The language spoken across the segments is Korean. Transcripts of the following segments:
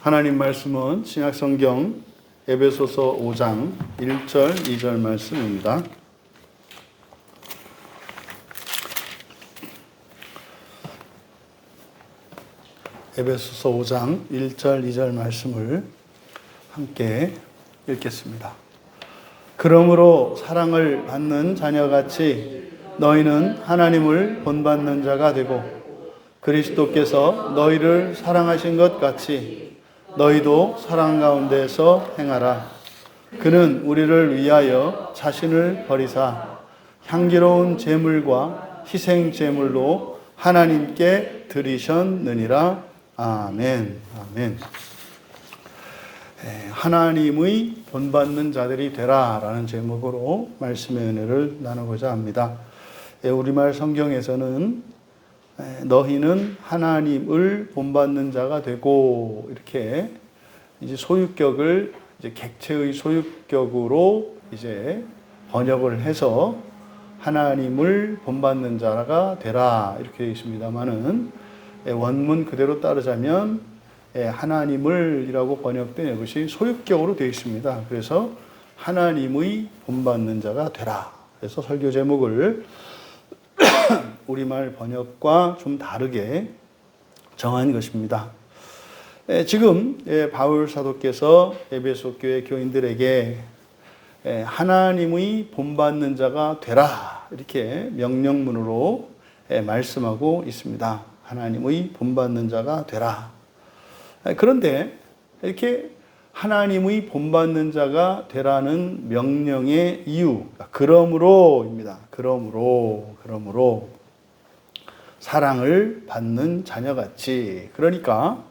하나님 말씀은 신약성경 에베소서 5장 1절 2절 말씀입니다. 에베소서 5장 1절 2절 말씀을 함께 읽겠습니다. 그러므로 사랑을 받는 자녀같이 너희는 하나님을 본받는 자가 되고 그리스도께서 너희를 사랑하신 것 같이 너희도 사랑 가운데서 행하라. 그는 우리를 위하여 자신을 버리사 향기로운 제물과 희생 제물로 하나님께 드리셨느니라. 아멘. 아멘. 하나님의 본받는 자들이 되라라는 제목으로 말씀의 은혜를 나누고자 합니다. 우리말 성경에서는 너희는 하나님을 본받는 자가 되고 이렇게 이제 소유격을 이제 객체의 소유격으로 이제 번역을 해서 하나님을 본받는 자가 되라 이렇게 되어 있습니다만은 원문 그대로 따르자면 하나님을이라고 번역된 이것이 소유격으로 되어 있습니다. 그래서 하나님의 본받는 자가 되라. 그래서 설교 제목을 우리말 번역과 좀 다르게 정한 것입니다. 지금 바울 사도께서 에베소 교회 교인들에게 하나님의 본받는 자가 되라 이렇게 명령문으로 말씀하고 있습니다. 하나님의 본받는 자가 되라. 그런데 이렇게 하나님의 본받는 자가 되라는 명령의 이유, 그러므로입니다. 그러므로 사랑을 받는 자녀같이. 그러니까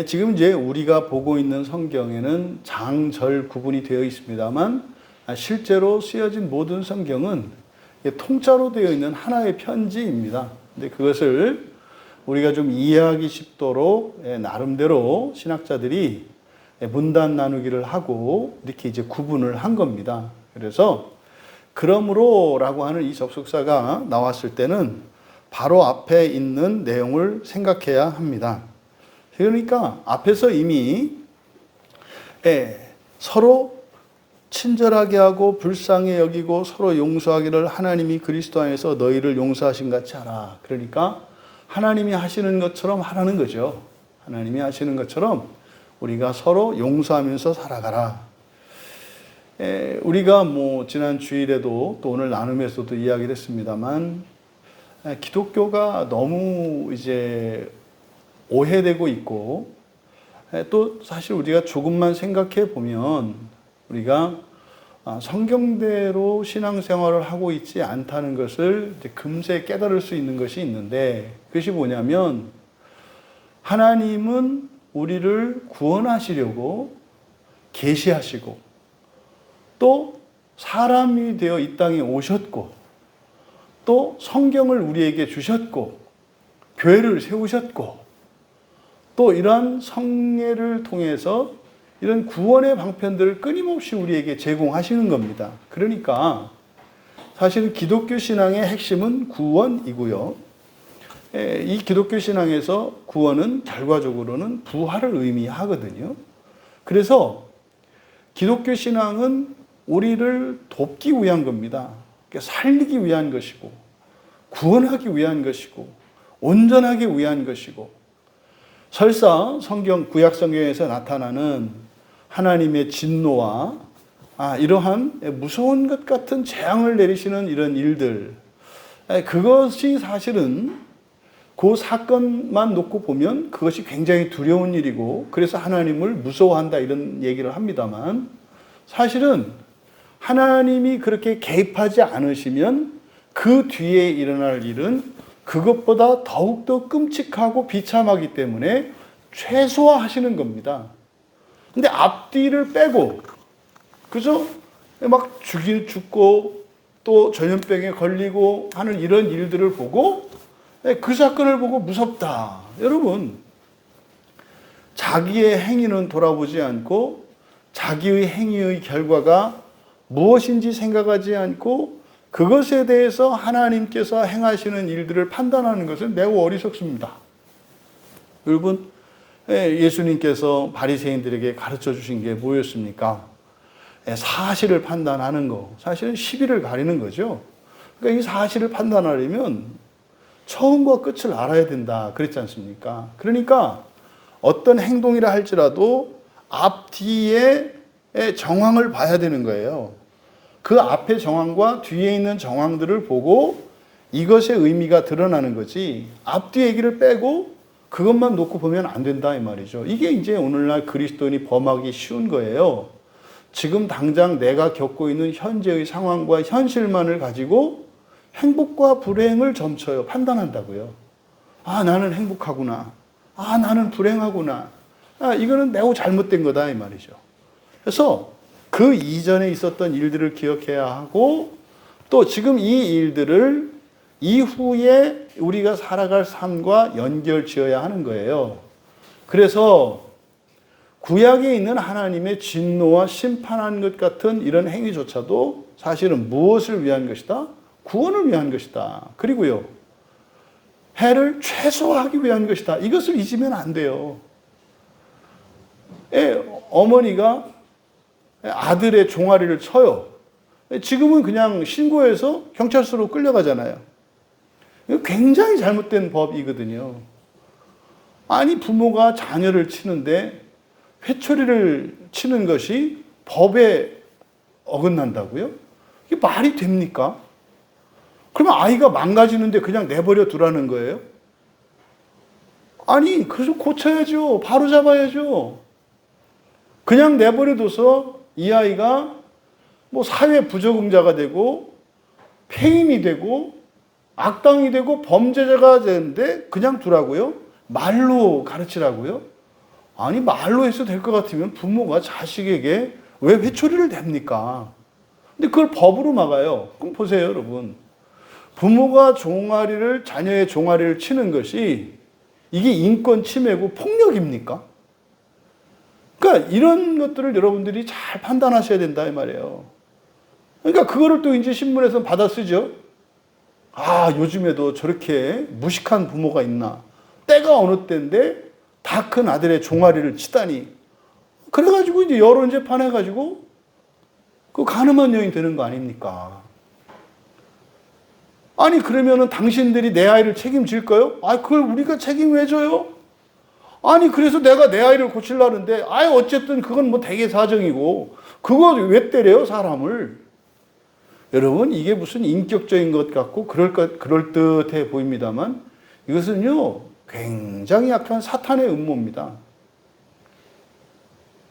지금 이제 우리가 보고 있는 성경에는 장절 구분이 되어 있습니다만 실제로 쓰여진 모든 성경은 통짜로 되어 있는 하나의 편지입니다. 근데 그것을 우리가 좀 이해하기 쉽도록 나름대로 신학자들이 문단 나누기를 하고 이렇게 이제 구분을 한 겁니다. 그래서 그러므로라고 하는 이 접속사가 나왔을 때는 바로 앞에 있는 내용을 생각해야 합니다. 그러니까 앞에서 이미 서로 친절하게 하고 불쌍히 여기고 서로 용서하기를 하나님이 그리스도 안에서 너희를 용서하신 같이 하라. 그러니까 하나님이 하시는 것처럼 하라는 거죠. 하나님이 하시는 것처럼 우리가 서로 용서하면서 살아가라. 우리가 지난 주일에도 또 오늘 나눔에서도 이야기를 했습니다만 기독교가 너무 이제 오해되고 있고 또 사실 우리가 조금만 생각해 보면 우리가 성경대로 신앙생활을 하고 있지 않다는 것을 금세 깨달을 수 있는 것이 있는데 그것이 뭐냐면 하나님은 우리를 구원하시려고 계시하시고 또 사람이 되어 이 땅에 오셨고 또 성경을 우리에게 주셨고 교회를 세우셨고 또 이러한 성례를 통해서 이런 구원의 방편들을 끊임없이 우리에게 제공하시는 겁니다. 그러니까 사실 기독교 신앙의 핵심은 구원이고요. 이 기독교 신앙에서 구원은 결과적으로는 부활을 의미하거든요. 그래서 기독교 신앙은 우리를 돕기 위한 겁니다. 살리기 위한 것이고 구원하기 위한 것이고 온전하기 위한 것이고 설사 구약 성경에서 나타나는 하나님의 진노와 이러한 무서운 것 같은 재앙을 내리시는 이런 일들 그것이 사실은 그 사건만 놓고 보면 그것이 굉장히 두려운 일이고 그래서 하나님을 무서워한다 이런 얘기를 합니다만 사실은 하나님이 그렇게 개입하지 않으시면 그 뒤에 일어날 일은 그것보다 더욱더 끔찍하고 비참하기 때문에 최소화하시는 겁니다. 근데 앞뒤를 빼고 그죠? 막 죽고 또 전염병에 걸리고 하는 이런 일들을 보고 그 사건을 보고 무섭다. 여러분 자기의 행위는 돌아보지 않고 자기의 행위의 결과가 무엇인지 생각하지 않고 그것에 대해서 하나님께서 행하시는 일들을 판단하는 것은 매우 어리석습니다. 여러분 예수님께서 바리새인들에게 가르쳐 주신 게 뭐였습니까? 사실을 판단하는 거. 사실은 시비를 가리는 거죠. 그러니까 이 사실을 판단하려면 처음과 끝을 알아야 된다. 그랬지 않습니까? 그러니까 어떤 행동이라 할지라도 앞뒤의 정황을 봐야 되는 거예요. 그 앞의 정황과 뒤에 있는 정황들을 보고 이것의 의미가 드러나는 거지, 앞뒤 얘기를 빼고 그것만 놓고 보면 안 된다 이 말이죠. 이게 이제 오늘날 그리스도인이 범하기 쉬운 거예요. 지금 당장 내가 겪고 있는 현재의 상황과 현실만을 가지고 행복과 불행을 점쳐요. 판단한다고요. 아, 나는 행복하구나. 아, 나는 불행하구나. 아, 이거는 매우 잘못된 거다 이 말이죠. 그래서 그 이전에 있었던 일들을 기억해야 하고, 또 지금 이 일들을 이후에 우리가 살아갈 삶과 연결 지어야 하는 거예요. 그래서 구약에 있는 하나님의 진노와 심판하는 것 같은 이런 행위조차도 사실은 무엇을 위한 것이다? 구원을 위한 것이다. 그리고요, 해를 최소화하기 위한 것이다. 이것을 잊으면 안 돼요. 어머니가 아들의 종아리를 쳐요. 지금은 그냥 신고해서 경찰서로 끌려가잖아요. 이거 굉장히 잘못된 법이거든요. 아니, 부모가 자녀를 치는데 회초리를 치는 것이 법에 어긋난다고요? 이게 말이 됩니까? 그러면 아이가 망가지는데 그냥 내버려 두라는 거예요? 아니, 그래서 고쳐야죠. 바로 잡아야죠. 그냥 내버려 둬서 이 아이가 뭐 사회 부적응자가 되고 폐인이 되고 악당이 되고 범죄자가 되는데 그냥 두라고요? 말로 가르치라고요? 아니, 말로 해서 될 것 같으면 부모가 자식에게 왜 회초리를 댑니까? 근데 그걸 법으로 막아요. 그럼 보세요, 여러분. 부모가 자녀의 종아리를 치는 것이 이게 인권 침해고 폭력입니까? 그러니까 이런 것들을 여러분들이 잘 판단하셔야 된다 이 말이에요. 그러니까 그거를 또 이제 신문에서 받아 쓰죠. 아, 요즘에도 저렇게 무식한 부모가 있나. 때가 어느 때인데 다 큰 아들의 종아리를 치다니. 그래가지고 이제 여론 재판해가지고 그 간음한 여인 되는 거 아닙니까? 아니, 그러면은 당신들이 내 아이를 책임질까요? 아, 그걸 우리가 책임 왜 져요? 아니, 그래서 내가 내 아이를 고치려는데, 어쨌든 그건 뭐 대개 사정이고, 그거 왜 때려요, 사람을? 여러분, 이게 무슨 인격적인 것 같고, 그럴듯해 보입니다만, 이것은요, 굉장히 약한 사탄의 음모입니다.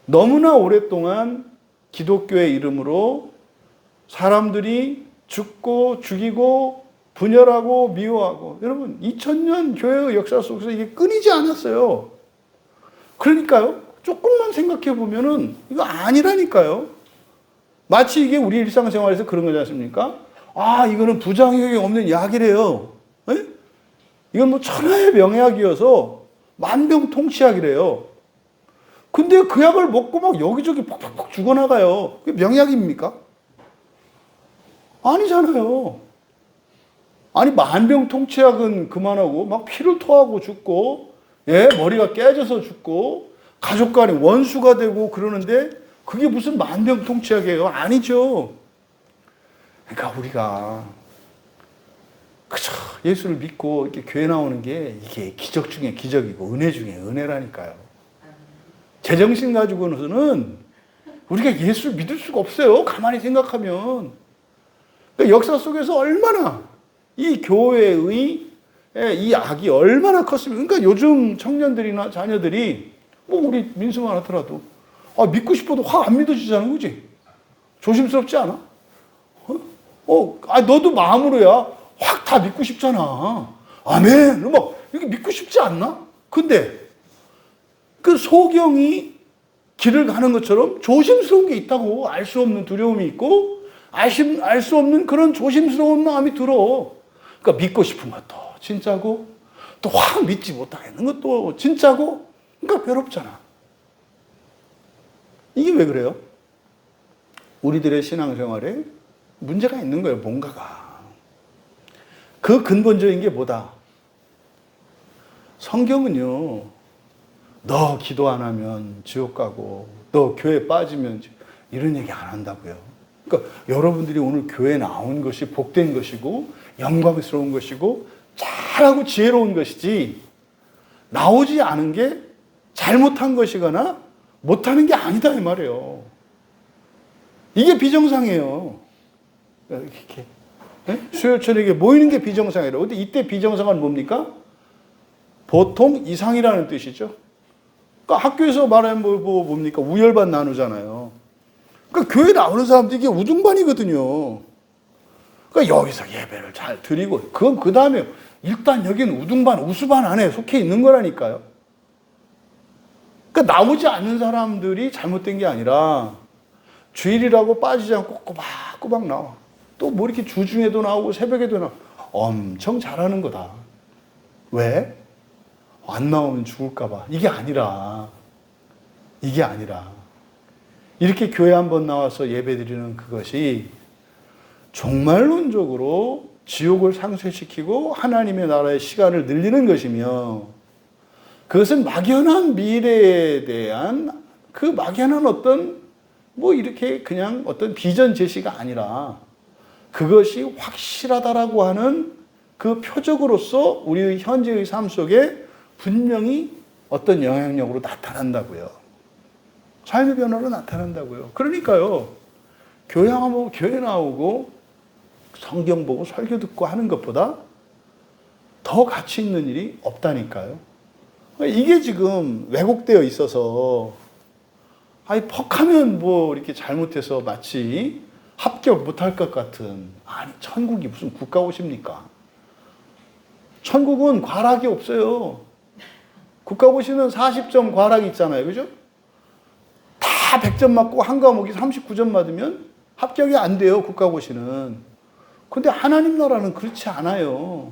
너무나 오랫동안 기독교의 이름으로 사람들이 죽고 죽이고 분열하고 미워하고, 여러분 2000년 교회의 역사 속에서 이게 끊이지 않았어요. 그러니까요, 조금만 생각해 보면은 이거 아니라니까요. 마치 이게 우리 일상생활에서 그런 거지 않습니까? 아, 이거는 부작용이 없는 약이래요. 에? 이건 뭐 천하의 명약이어서 만병통치약이래요. 근데 그 약을 먹고 막 여기저기 팍팍팍 죽어나가요. 그게 명약입니까? 아니잖아요. 아니, 만병통치약은 그만하고 막 피를 토하고 죽고, 머리가 깨져서 죽고, 가족 간에 원수가 되고 그러는데 그게 무슨 만병통치약이에요? 아니죠. 그러니까 우리가 그저 예수를 믿고 이렇게 교회 나오는 게 이게 기적 중에 기적이고 은혜 중에 은혜라니까요. 제정신 가지고는 우리가 예수를 믿을 수가 없어요. 가만히 생각하면. 그러니까 역사 속에서 얼마나 이 교회의 이 악이 얼마나 컸습니까? 그러니까 요즘 청년들이나 자녀들이 뭐 우리 민수만 하더라도 믿고 싶어도 확 안 믿어지잖아, 그지? 조심스럽지 않아? 너도 마음으로야 확 다 믿고 싶잖아. 아멘. 막 이렇게 믿고 싶지 않나? 근데 그 소경이 길을 가는 것처럼 조심스러운 게 있다고. 알 수 없는 두려움이 있고 알 수 없는 그런 조심스러운 마음이 들어. 그러니까 믿고 싶은 것도 진짜고 또 확 믿지 못하겠는 것도 진짜고, 그러니까 괴롭잖아. 이게 왜 그래요? 우리들의 신앙생활에 문제가 있는 거예요, 뭔가가. 그 근본적인 게 뭐다? 성경은요, 너 기도 안 하면 지옥 가고 너 교회 빠지면 이런 얘기 안 한다고요. 그러니까 여러분들이 오늘 교회에 나온 것이 복된 것이고 영광스러운 것이고 잘하고 지혜로운 것이지 나오지 않은 게 잘못한 것이거나 못하는 게 아니다 이 말이에요. 이게 비정상이에요. 이렇게 수요일처럼 모이는 게 비정상이에요. 근데 이때 비정상은 뭡니까? 보통 이상이라는 뜻이죠. 그러니까 학교에서 말하면 뭡니까? 우열반 나누잖아요. 그러니까 교회 나오는 사람들이 이게 우등반이거든요. 그러니까 여기서 예배를 잘 드리고, 그건 그 다음에 일단 여기는 우등반, 우수반 안에 속해 있는 거라니까요. 그러니까 나오지 않는 사람들이 잘못된 게 아니라 주일이라고 빠지지 않고 꼬박꼬박 나와. 또 뭐 이렇게 주중에도 나오고 새벽에도 나오고 엄청 잘하는 거다. 왜? 안 나오면 죽을까봐. 이게 아니라 이렇게 교회 한번 나와서 예배 드리는 그것이 종말론적으로 지옥을 상쇄시키고 하나님의 나라의 시간을 늘리는 것이며, 그것은 막연한 미래에 대한 그 막연한 어떤 이렇게 그냥 어떤 비전 제시가 아니라 그것이 확실하다라고 하는 그 표적으로서 우리 현재의 삶 속에 분명히 어떤 영향력으로 나타난다고요. 삶의 변화로 나타난다고요. 그러니까요, 교회 나오고 성경 보고 설교 듣고 하는 것보다 더 가치 있는 일이 없다니까요. 이게 지금 왜곡되어 있어서 퍽하면 이렇게 잘못해서 마치 합격 못할 것 같은, 아니 천국이 무슨 국가고시입니까? 천국은 과락이 없어요. 국가고시는 40점 과락이 있잖아요. 그죠? 다 100점 맞고 한 과목이 39점 맞으면 합격이 안 돼요. 국가고시는. 근데 하나님 나라는 그렇지 않아요.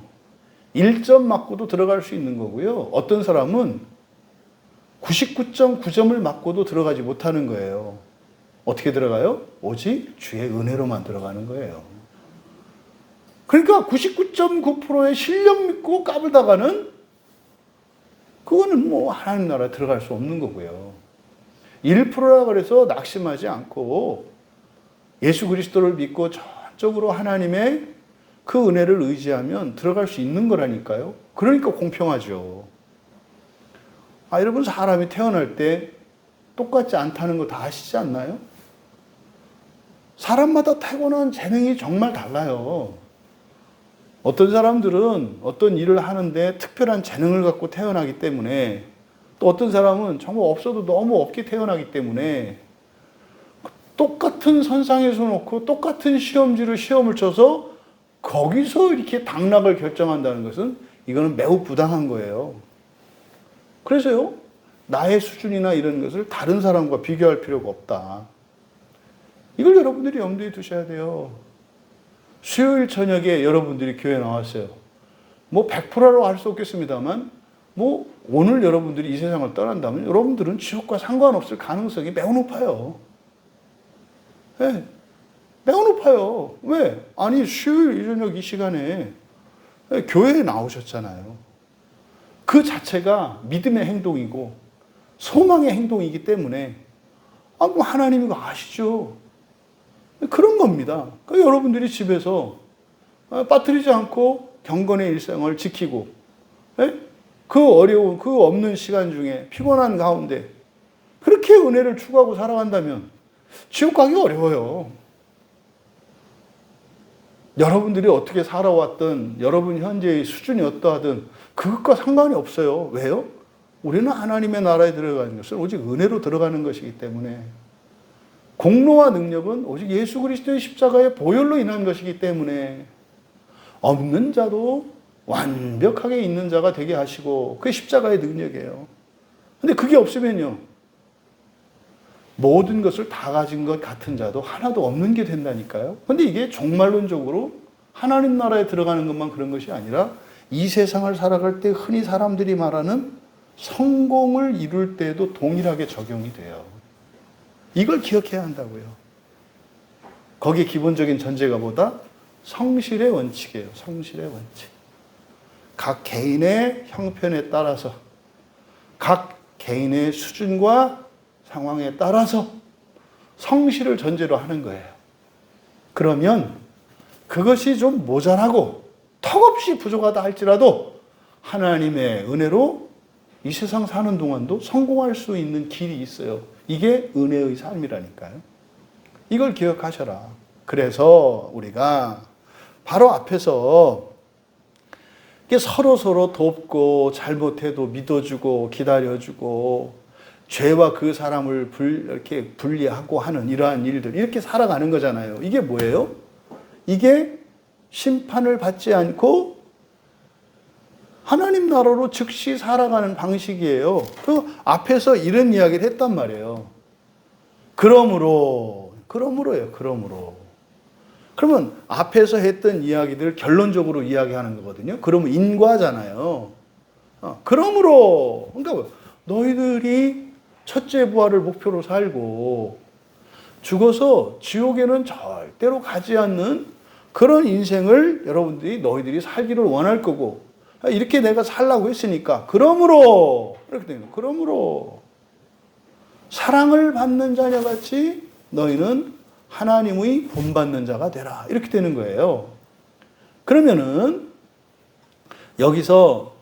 1점 맞고도 들어갈 수 있는 거고요. 어떤 사람은 99.9점을 맞고도 들어가지 못하는 거예요. 어떻게 들어가요? 오직 주의 은혜로만 들어가는 거예요. 그러니까 99.9%의 실력 믿고 까불다가는 그거는 하나님 나라에 들어갈 수 없는 거고요. 1%라 그래서 낙심하지 않고 예수 그리스도를 믿고 전적으로 하나님의 그 은혜를 의지하면 들어갈 수 있는 거라니까요. 그러니까 공평하죠. 여러분, 사람이 태어날 때 똑같지 않다는 거 다 아시지 않나요? 사람마다 타고난 재능이 정말 달라요. 어떤 사람들은 어떤 일을 하는데 특별한 재능을 갖고 태어나기 때문에, 또 어떤 사람은 정말 없어도 너무 없게 태어나기 때문에 똑같은 선상에서 놓고 똑같은 시험지를 시험을 쳐서 거기서 이렇게 당락을 결정한다는 것은 이거는 매우 부당한 거예요. 그래서요, 나의 수준이나 이런 것을 다른 사람과 비교할 필요가 없다. 이걸 여러분들이 염두에 두셔야 돼요. 수요일 저녁에 여러분들이 교회 나왔어요. 100%라고 할 수 없겠습니다만, 오늘 여러분들이 이 세상을 떠난다면 여러분들은 지옥과 상관없을 가능성이 매우 높아요. 네, 매우 높아요. 왜? 아니, 수요일 저녁 이 시간에 교회에 나오셨잖아요. 그 자체가 믿음의 행동이고 소망의 행동이기 때문에 하나님이 그거 아시죠? 그런 겁니다. 그러니까 여러분들이 집에서 빠뜨리지 않고 경건의 일상을 지키고, 그 어려운, 그 없는 시간 중에 피곤한 가운데 그렇게 은혜를 추구하고 살아간다면 지옥 가기 어려워요. 여러분들이 어떻게 살아왔든, 여러분 현재의 수준이 어떠하든 그것과 상관이 없어요. 왜요? 우리는 하나님의 나라에 들어가는 것은 오직 은혜로 들어가는 것이기 때문에, 공로와 능력은 오직 예수 그리스도의 십자가의 보혈로 인한 것이기 때문에 없는 자도 완벽하게 있는 자가 되게 하시고, 그게 십자가의 능력이에요. 근데 그게 없으면요, 모든 것을 다 가진 것 같은 자도 하나도 없는 게 된다니까요. 근데 이게 종말론적으로 하나님 나라에 들어가는 것만 그런 것이 아니라 이 세상을 살아갈 때 흔히 사람들이 말하는 성공을 이룰 때에도 동일하게 적용이 돼요. 이걸 기억해야 한다고요. 거기에 기본적인 전제가 뭐다? 성실의 원칙이에요. 성실의 원칙. 각 개인의 형편에 따라서, 각 개인의 수준과 상황에 따라서 성실을 전제로 하는 거예요. 그러면 그것이 좀 모자라고 턱없이 부족하다 할지라도 하나님의 은혜로 이 세상 사는 동안도 성공할 수 있는 길이 있어요. 이게 은혜의 삶이라니까요. 이걸 기억하셔라. 그래서 우리가 바로 앞에서 서로 돕고 잘못해도 믿어주고 기다려주고 죄와 그 사람을 이렇게 분리하고 하는 이러한 일들, 이렇게 살아가는 거잖아요. 이게 뭐예요? 이게 심판을 받지 않고 하나님 나라로 즉시 살아가는 방식이에요. 그 앞에서 이런 이야기를 했단 말이에요. 그러므로요. 그러면 앞에서 했던 이야기들 결론적으로 이야기하는 거거든요. 그러면 인과잖아요. 그러므로, 그러니까 너희들이 첫째 부활을 목표로 살고 죽어서 지옥에는 절대로 가지 않는 그런 인생을 여러분들이 너희들이 살기를 원할 거고, 이렇게 내가 살라고 했으니까 그러므로, 이렇게 되는 거예요. 그러므로 사랑을 받는 자녀같이 너희는 하나님의 본받는 자가 되라, 이렇게 되는 거예요. 그러면은 여기서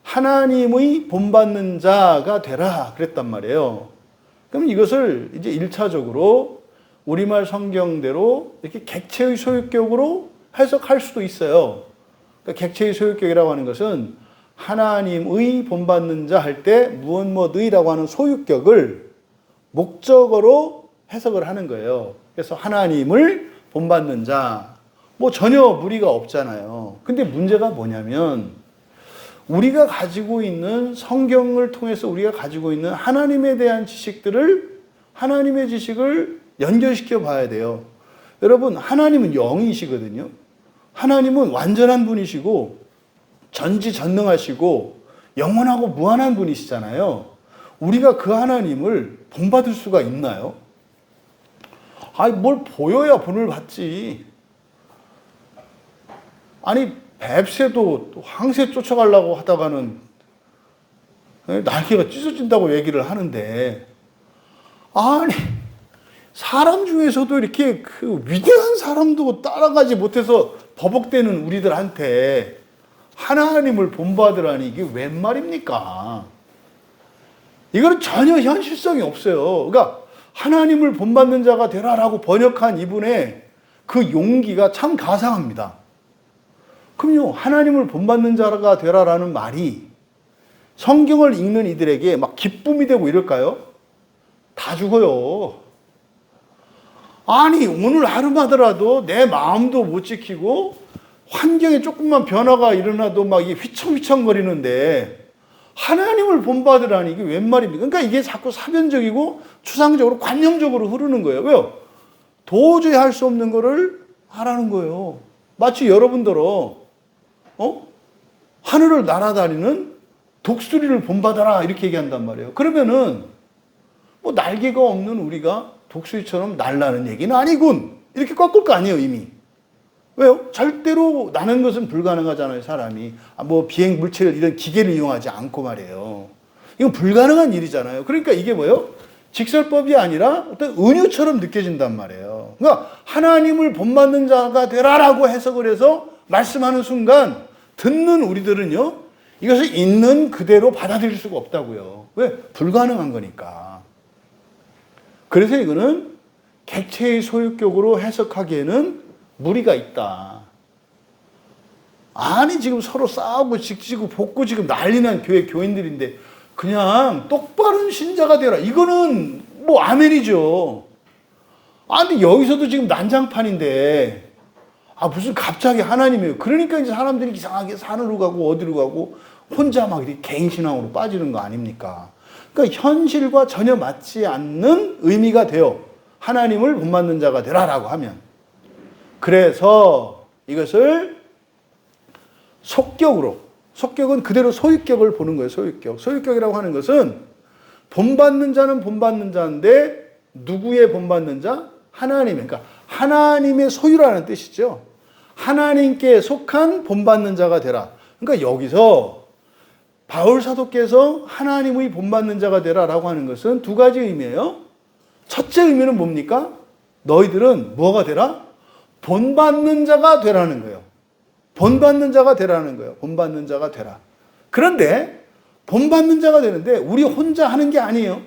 하나님의 본받는 자가 되라 그랬단 말이에요. 그럼 이것을 이제 1차적으로 우리말 성경대로 이렇게 객체의 소유격으로 해석할 수도 있어요. 그러니까 객체의 소유격이라고 하는 것은 하나님의 본받는 자 할 때 무엇뭐의라고 하는 소유격을 목적어로 해석을 하는 거예요. 그래서 하나님을 본받는 자, 뭐 전혀 무리가 없잖아요. 근데 문제가 뭐냐면 우리가 가지고 있는 성경을 통해서 우리가 가지고 있는 하나님에 대한 하나님의 지식을 연결시켜 봐야 돼요. 여러분, 하나님은 영이시거든요. 하나님은 완전한 분이시고 전지전능하시고 영원하고 무한한 분이시잖아요. 우리가 그 하나님을 본받을 수가 있나요? 아니, 뭘 보여야 본을 받지. 아니, 뱁새도 황새 쫓아가려고 하다가는 날개가 찢어진다고 얘기를 하는데, 아니, 사람 중에서도 이렇게 그 위대한 사람도 따라가지 못해서 버벅대는 우리들한테 하나님을 본받으라니 이게 웬 말입니까? 이거는 전혀 현실성이 없어요. 그러니까 하나님을 본받는 자가 되라라고 번역한 이분의 그 용기가 참 가상합니다. 그럼요, 하나님을 본받는 자가 되라라는 말이 성경을 읽는 이들에게 막 기쁨이 되고 이럴까요? 다 죽어요. 아니, 오늘 하루마다라도 내 마음도 못 지키고 환경에 조금만 변화가 일어나도 막 이게 휘청휘청거리는데 하나님을 본받으라니 이게 웬 말입니까? 그러니까 이게 자꾸 사변적이고 추상적으로 관념적으로 흐르는 거예요. 왜요? 도저히 할 수 없는 거를 하라는 거예요. 마치 여러분들어 하늘을 날아다니는 독수리를 본받아라 이렇게 얘기한단 말이에요. 그러면은 뭐 날개가 없는 우리가 독수리처럼 날라는 얘기는 아니군, 이렇게 꺾을 거 아니에요 이미. 왜요? 절대로 나는 것은 불가능하잖아요. 사람이 뭐 비행 물체를 이런 기계를 이용하지 않고 말이에요. 이건 불가능한 일이잖아요. 그러니까 이게 뭐예요? 직설법이 아니라 어떤 은유처럼 느껴진단 말이에요. 그러니까 하나님을 본받는 자가 되라라고 해석을 해서 말씀하는 순간 듣는 우리들은요, 이것을 있는 그대로 받아들일 수가 없다고요. 왜? 불가능한 거니까. 그래서 이거는 객체의 소유격으로 해석하기에는 무리가 있다. 아니, 지금 서로 싸우고 지지고 볶고 지금 난리난 교회 교인들인데 그냥 똑바른 신자가 되라, 이거는 뭐 아멘이죠. 아, 근데 여기서도 지금 난장판인데 무슨 갑자기 하나님이에요. 그러니까 이제 사람들이 이상하게 산으로 가고 어디로 가고 혼자 막 이렇게 개인 신앙으로 빠지는 거 아닙니까? 그러니까 현실과 전혀 맞지 않는 의미가 돼요. 하나님을 본받는 자가 되라라고 하면. 그래서 이것을 속격은 그대로 소유격을 보는 거예요. 소유격이라고 하는 것은 본받는 자는 본받는 자인데 누구의 본받는 자? 하나님의. 그러니까 하나님의 소유라는 뜻이죠. 하나님께 속한 본받는 자가 되라. 그러니까 여기서 바울 사도께서 하나님의 본받는 자가 되라라고 하는 것은 두 가지 의미예요. 첫째 의미는 뭡니까? 너희들은 뭐가 되라? 본받는 자가 되라는 거예요. 본받는 자가 되라는 거예요. 본받는 자가 되라. 그런데 본받는 자가 되는데 우리 혼자 하는 게 아니에요.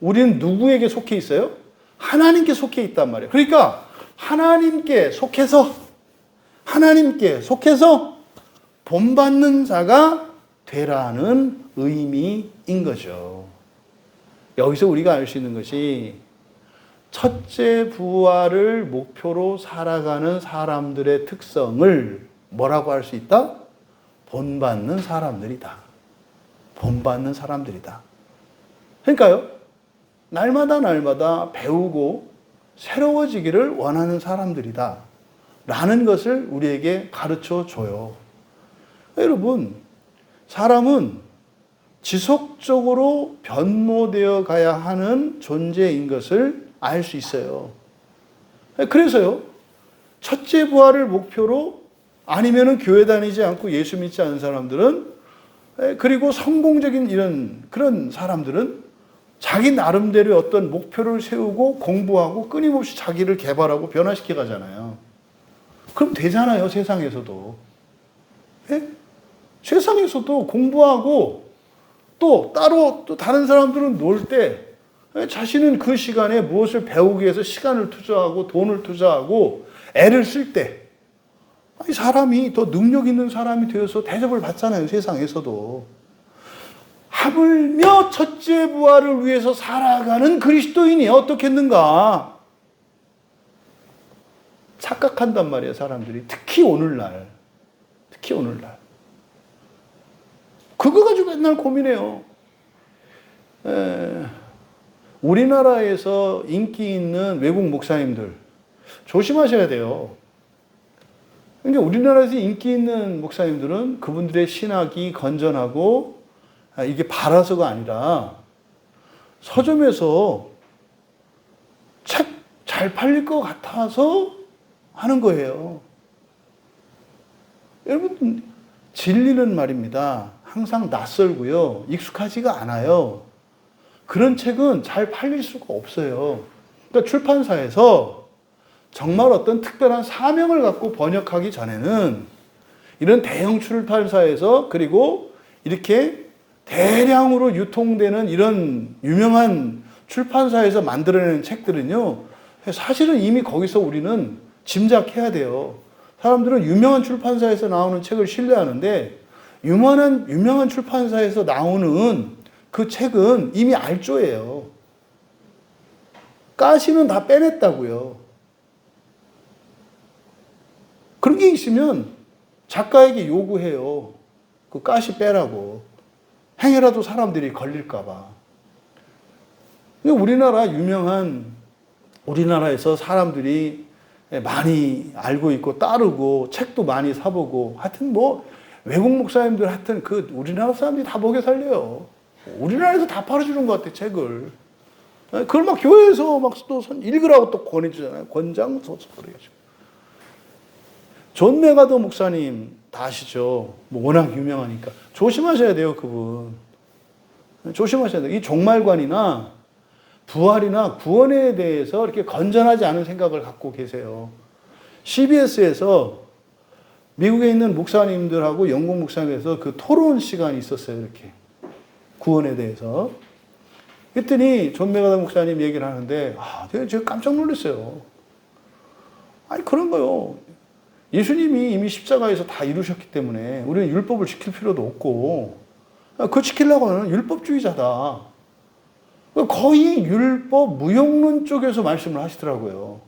우리는 누구에게 속해 있어요? 하나님께 속해 있단 말이에요. 그러니까 하나님께 속해서 본받는 자가 되라는 의미인 거죠. 여기서 우리가 알 수 있는 것이 첫째 부활을 목표로 살아가는 사람들의 특성을 뭐라고 할 수 있다? 본받는 사람들이다. 본받는 사람들이다. 그러니까요, 날마다 배우고 새로워지기를 원하는 사람들이다. 라는 것을 우리에게 가르쳐 줘요. 여러분, 사람은 지속적으로 변모되어 가야 하는 존재인 것을 알 수 있어요. 그래서요, 첫째 부활을 목표로 아니면은 교회 다니지 않고 예수 믿지 않은 사람들은, 그리고 성공적인 그런 사람들은 자기 나름대로 어떤 목표를 세우고 공부하고 끊임없이 자기를 개발하고 변화시켜 가잖아요. 그럼 되잖아요, 세상에서도. 예? 세상에서도 공부하고 또 따로 또 다른 사람들은 놀 때 자신은 그 시간에 무엇을 배우기 위해서 시간을 투자하고 돈을 투자하고 애를 쓸 때 사람이 더 능력 있는 사람이 되어서 대접을 받잖아요, 세상에서도. 하물며 첫째 부활을 위해서 살아가는 그리스도인이 어떻겠는가? 착각한단 말이에요, 사람들이. 특히 오늘날. 그거 가지고 맨날 고민해요. 우리나라에서 인기 있는 외국 목사님들 조심하셔야 돼요. 그러니까 우리나라에서 인기 있는 목사님들은 그분들의 신학이 건전하고 이게 바라서가 아니라 서점에서 책 잘 팔릴 것 같아서 하는 거예요. 여러분, 진리는 말입니다. 항상 낯설고요. 익숙하지가 않아요. 그런 책은 잘 팔릴 수가 없어요. 그러니까 출판사에서 정말 어떤 특별한 사명을 갖고 번역하기 전에는 이런 대형 출판사에서 그리고 이렇게 대량으로 유통되는 이런 유명한 출판사에서 만들어내는 책들은요, 사실은 이미 거기서 우리는 짐작해야 돼요. 사람들은 유명한 출판사에서 나오는 책을 신뢰하는데 유명한 출판사에서 나오는 그 책은 이미 알조예요. 가시는 다 빼냈다고요. 그런 게 있으면 작가에게 요구해요. 그 가시 빼라고. 행여라도 사람들이 걸릴까 봐. 우리나라에서 사람들이 많이 알고 있고 따르고 책도 많이 사보고 하여튼 외국 목사님들 하여튼 우리나라 사람들이 다 먹여 살려요. 우리나라에서 다 팔아주는 것 같아, 책을. 그걸 막 교회에서 막 또 읽으라고 또 권해주잖아요. 권장서서 그래가지고. 존 메가더 목사님 다 아시죠? 워낙 유명하니까. 조심하셔야 돼요, 그분. 조심하셔야 돼요. 이 종말관이나 부활이나 구원에 대해서 이렇게 건전하지 않은 생각을 갖고 계세요. CBS에서 미국에 있는 목사님들하고 영국 목사님에서 그 토론 시간이 있었어요, 이렇게. 구원에 대해서. 그랬더니 존 메가더 목사님 얘기를 하는데, 제가 깜짝 놀랐어요. 아니, 그런 거요. 예수님이 이미 십자가에서 다 이루셨기 때문에 우리는 율법을 지킬 필요도 없고, 그거 지키려고 하는 율법주의자다. 거의 율법 무용론 쪽에서 말씀을 하시더라고요.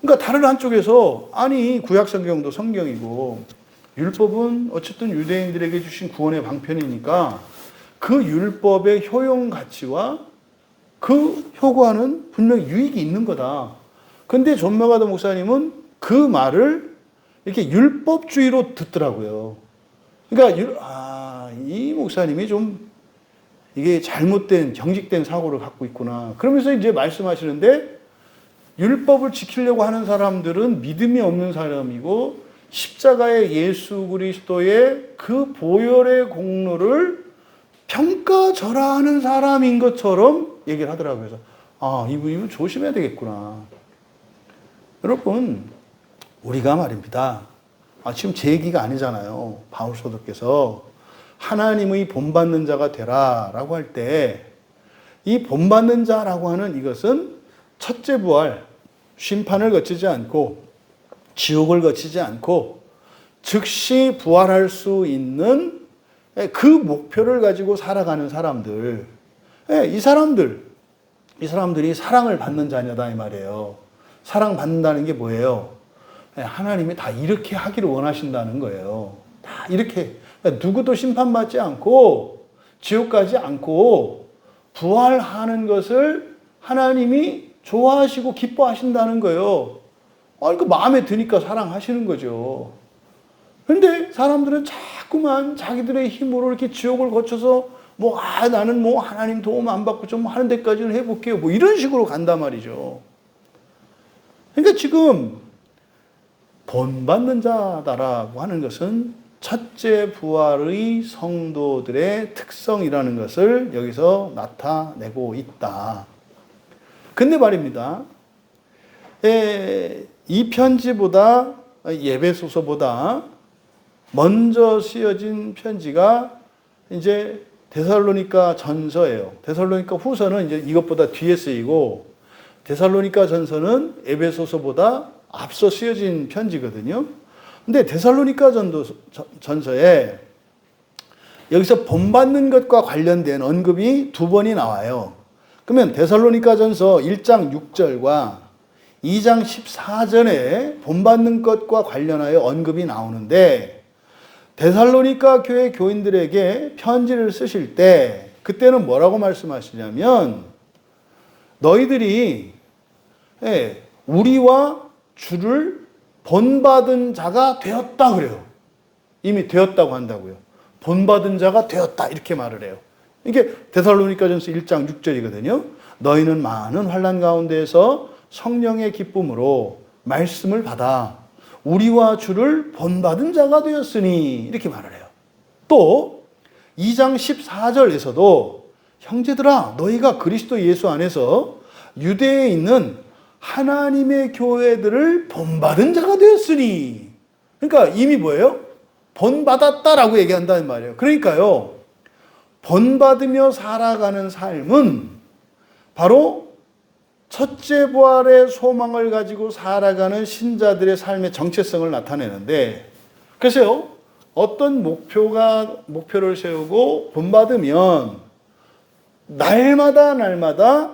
그러니까 다른 한쪽에서 아니 구약 성경도 성경이고 율법은 어쨌든 유대인들에게 주신 구원의 방편이니까 그 율법의 효용 가치와 그 효과는 분명히 유익이 있는 거다. 근데 존 메가더 목사님은 그 말을 이렇게 율법주의로 듣더라고요. 그러니까 이 목사님이 좀 이게 잘못된 경직된 사고를 갖고 있구나. 그러면서 이제 말씀하시는데 율법을 지키려고 하는 사람들은 믿음이 없는 사람이고 십자가의 예수 그리스도의 그 보혈의 공로를 평가절하하는 사람인 것처럼 얘기를 하더라고요. 그래서 이분 조심해야 되겠구나. 여러분, 우리가 말입니다. 지금 제 얘기가 아니잖아요. 바울 사도께서 하나님의 본받는 자가 되라 라고 할 때, 이 본받는 자라고 하는 이것은 첫째 부활, 심판을 거치지 않고 지옥을 거치지 않고 즉시 부활할 수 있는 그 목표를 가지고 살아가는 사람들, 이 사람들이 사랑을 받는 자녀다 이 말이에요. 사랑받는다는 게 뭐예요? 하나님이 다 이렇게 하기를 원하신다는 거예요. 다 이렇게 누구도 심판받지 않고 지옥 가지 않고 부활하는 것을 하나님이 좋아하시고 기뻐하신다는 거예요. 그 마음에 드니까 사랑하시는 거죠. 그런데 사람들은 자꾸만 자기들의 힘으로 이렇게 지옥을 거쳐서 나는 하나님 도움 안 받고 좀 하는 데까지는 해볼게요. 이런 식으로 간단 말이죠. 그러니까 지금 본받는 자다라고 하는 것은 첫째 부활의 성도들의 특성이라는 것을 여기서 나타내고 있다. 근데 말입니다. 이 편지보다, 에베소서보다 먼저 쓰여진 편지가 이제 데살로니가 전서예요. 데살로니가 후서는 이제 이것보다 뒤에 쓰이고, 데살로니가 전서는 에베소서보다 앞서 쓰여진 편지거든요. 근데 데살로니가 전서에 여기서 본받는 것과 관련된 언급이 두 번이 나와요. 그러면 데살로니가 전서 1장 6절과 2장 14절에 본받는 것과 관련하여 언급이 나오는데, 데살로니가 교회 교인들에게 편지를 쓰실 때 그때는 뭐라고 말씀하시냐면, 너희들이 우리와 주를 본받은 자가 되었다 그래요. 이미 되었다고 한다고요. 본받은 자가 되었다 이렇게 말을 해요. 이게 데살로니가전서 1장 6절이거든요. 너희는 많은 환난 가운데에서 성령의 기쁨으로 말씀을 받아 우리와 주를 본받은 자가 되었으니 이렇게 말을 해요. 또 2장 14절에서도 형제들아 너희가 그리스도 예수 안에서 유대에 있는 하나님의 교회들을 본받은 자가 되었으니, 그러니까 이미 뭐예요? 본받았다라고 얘기한다는 말이에요. 그러니까요, 본받으며 살아가는 삶은 바로 첫째 부활의 소망을 가지고 살아가는 신자들의 삶의 정체성을 나타내는데, 그래서요, 어떤 목표를 세우고 본받으면 날마다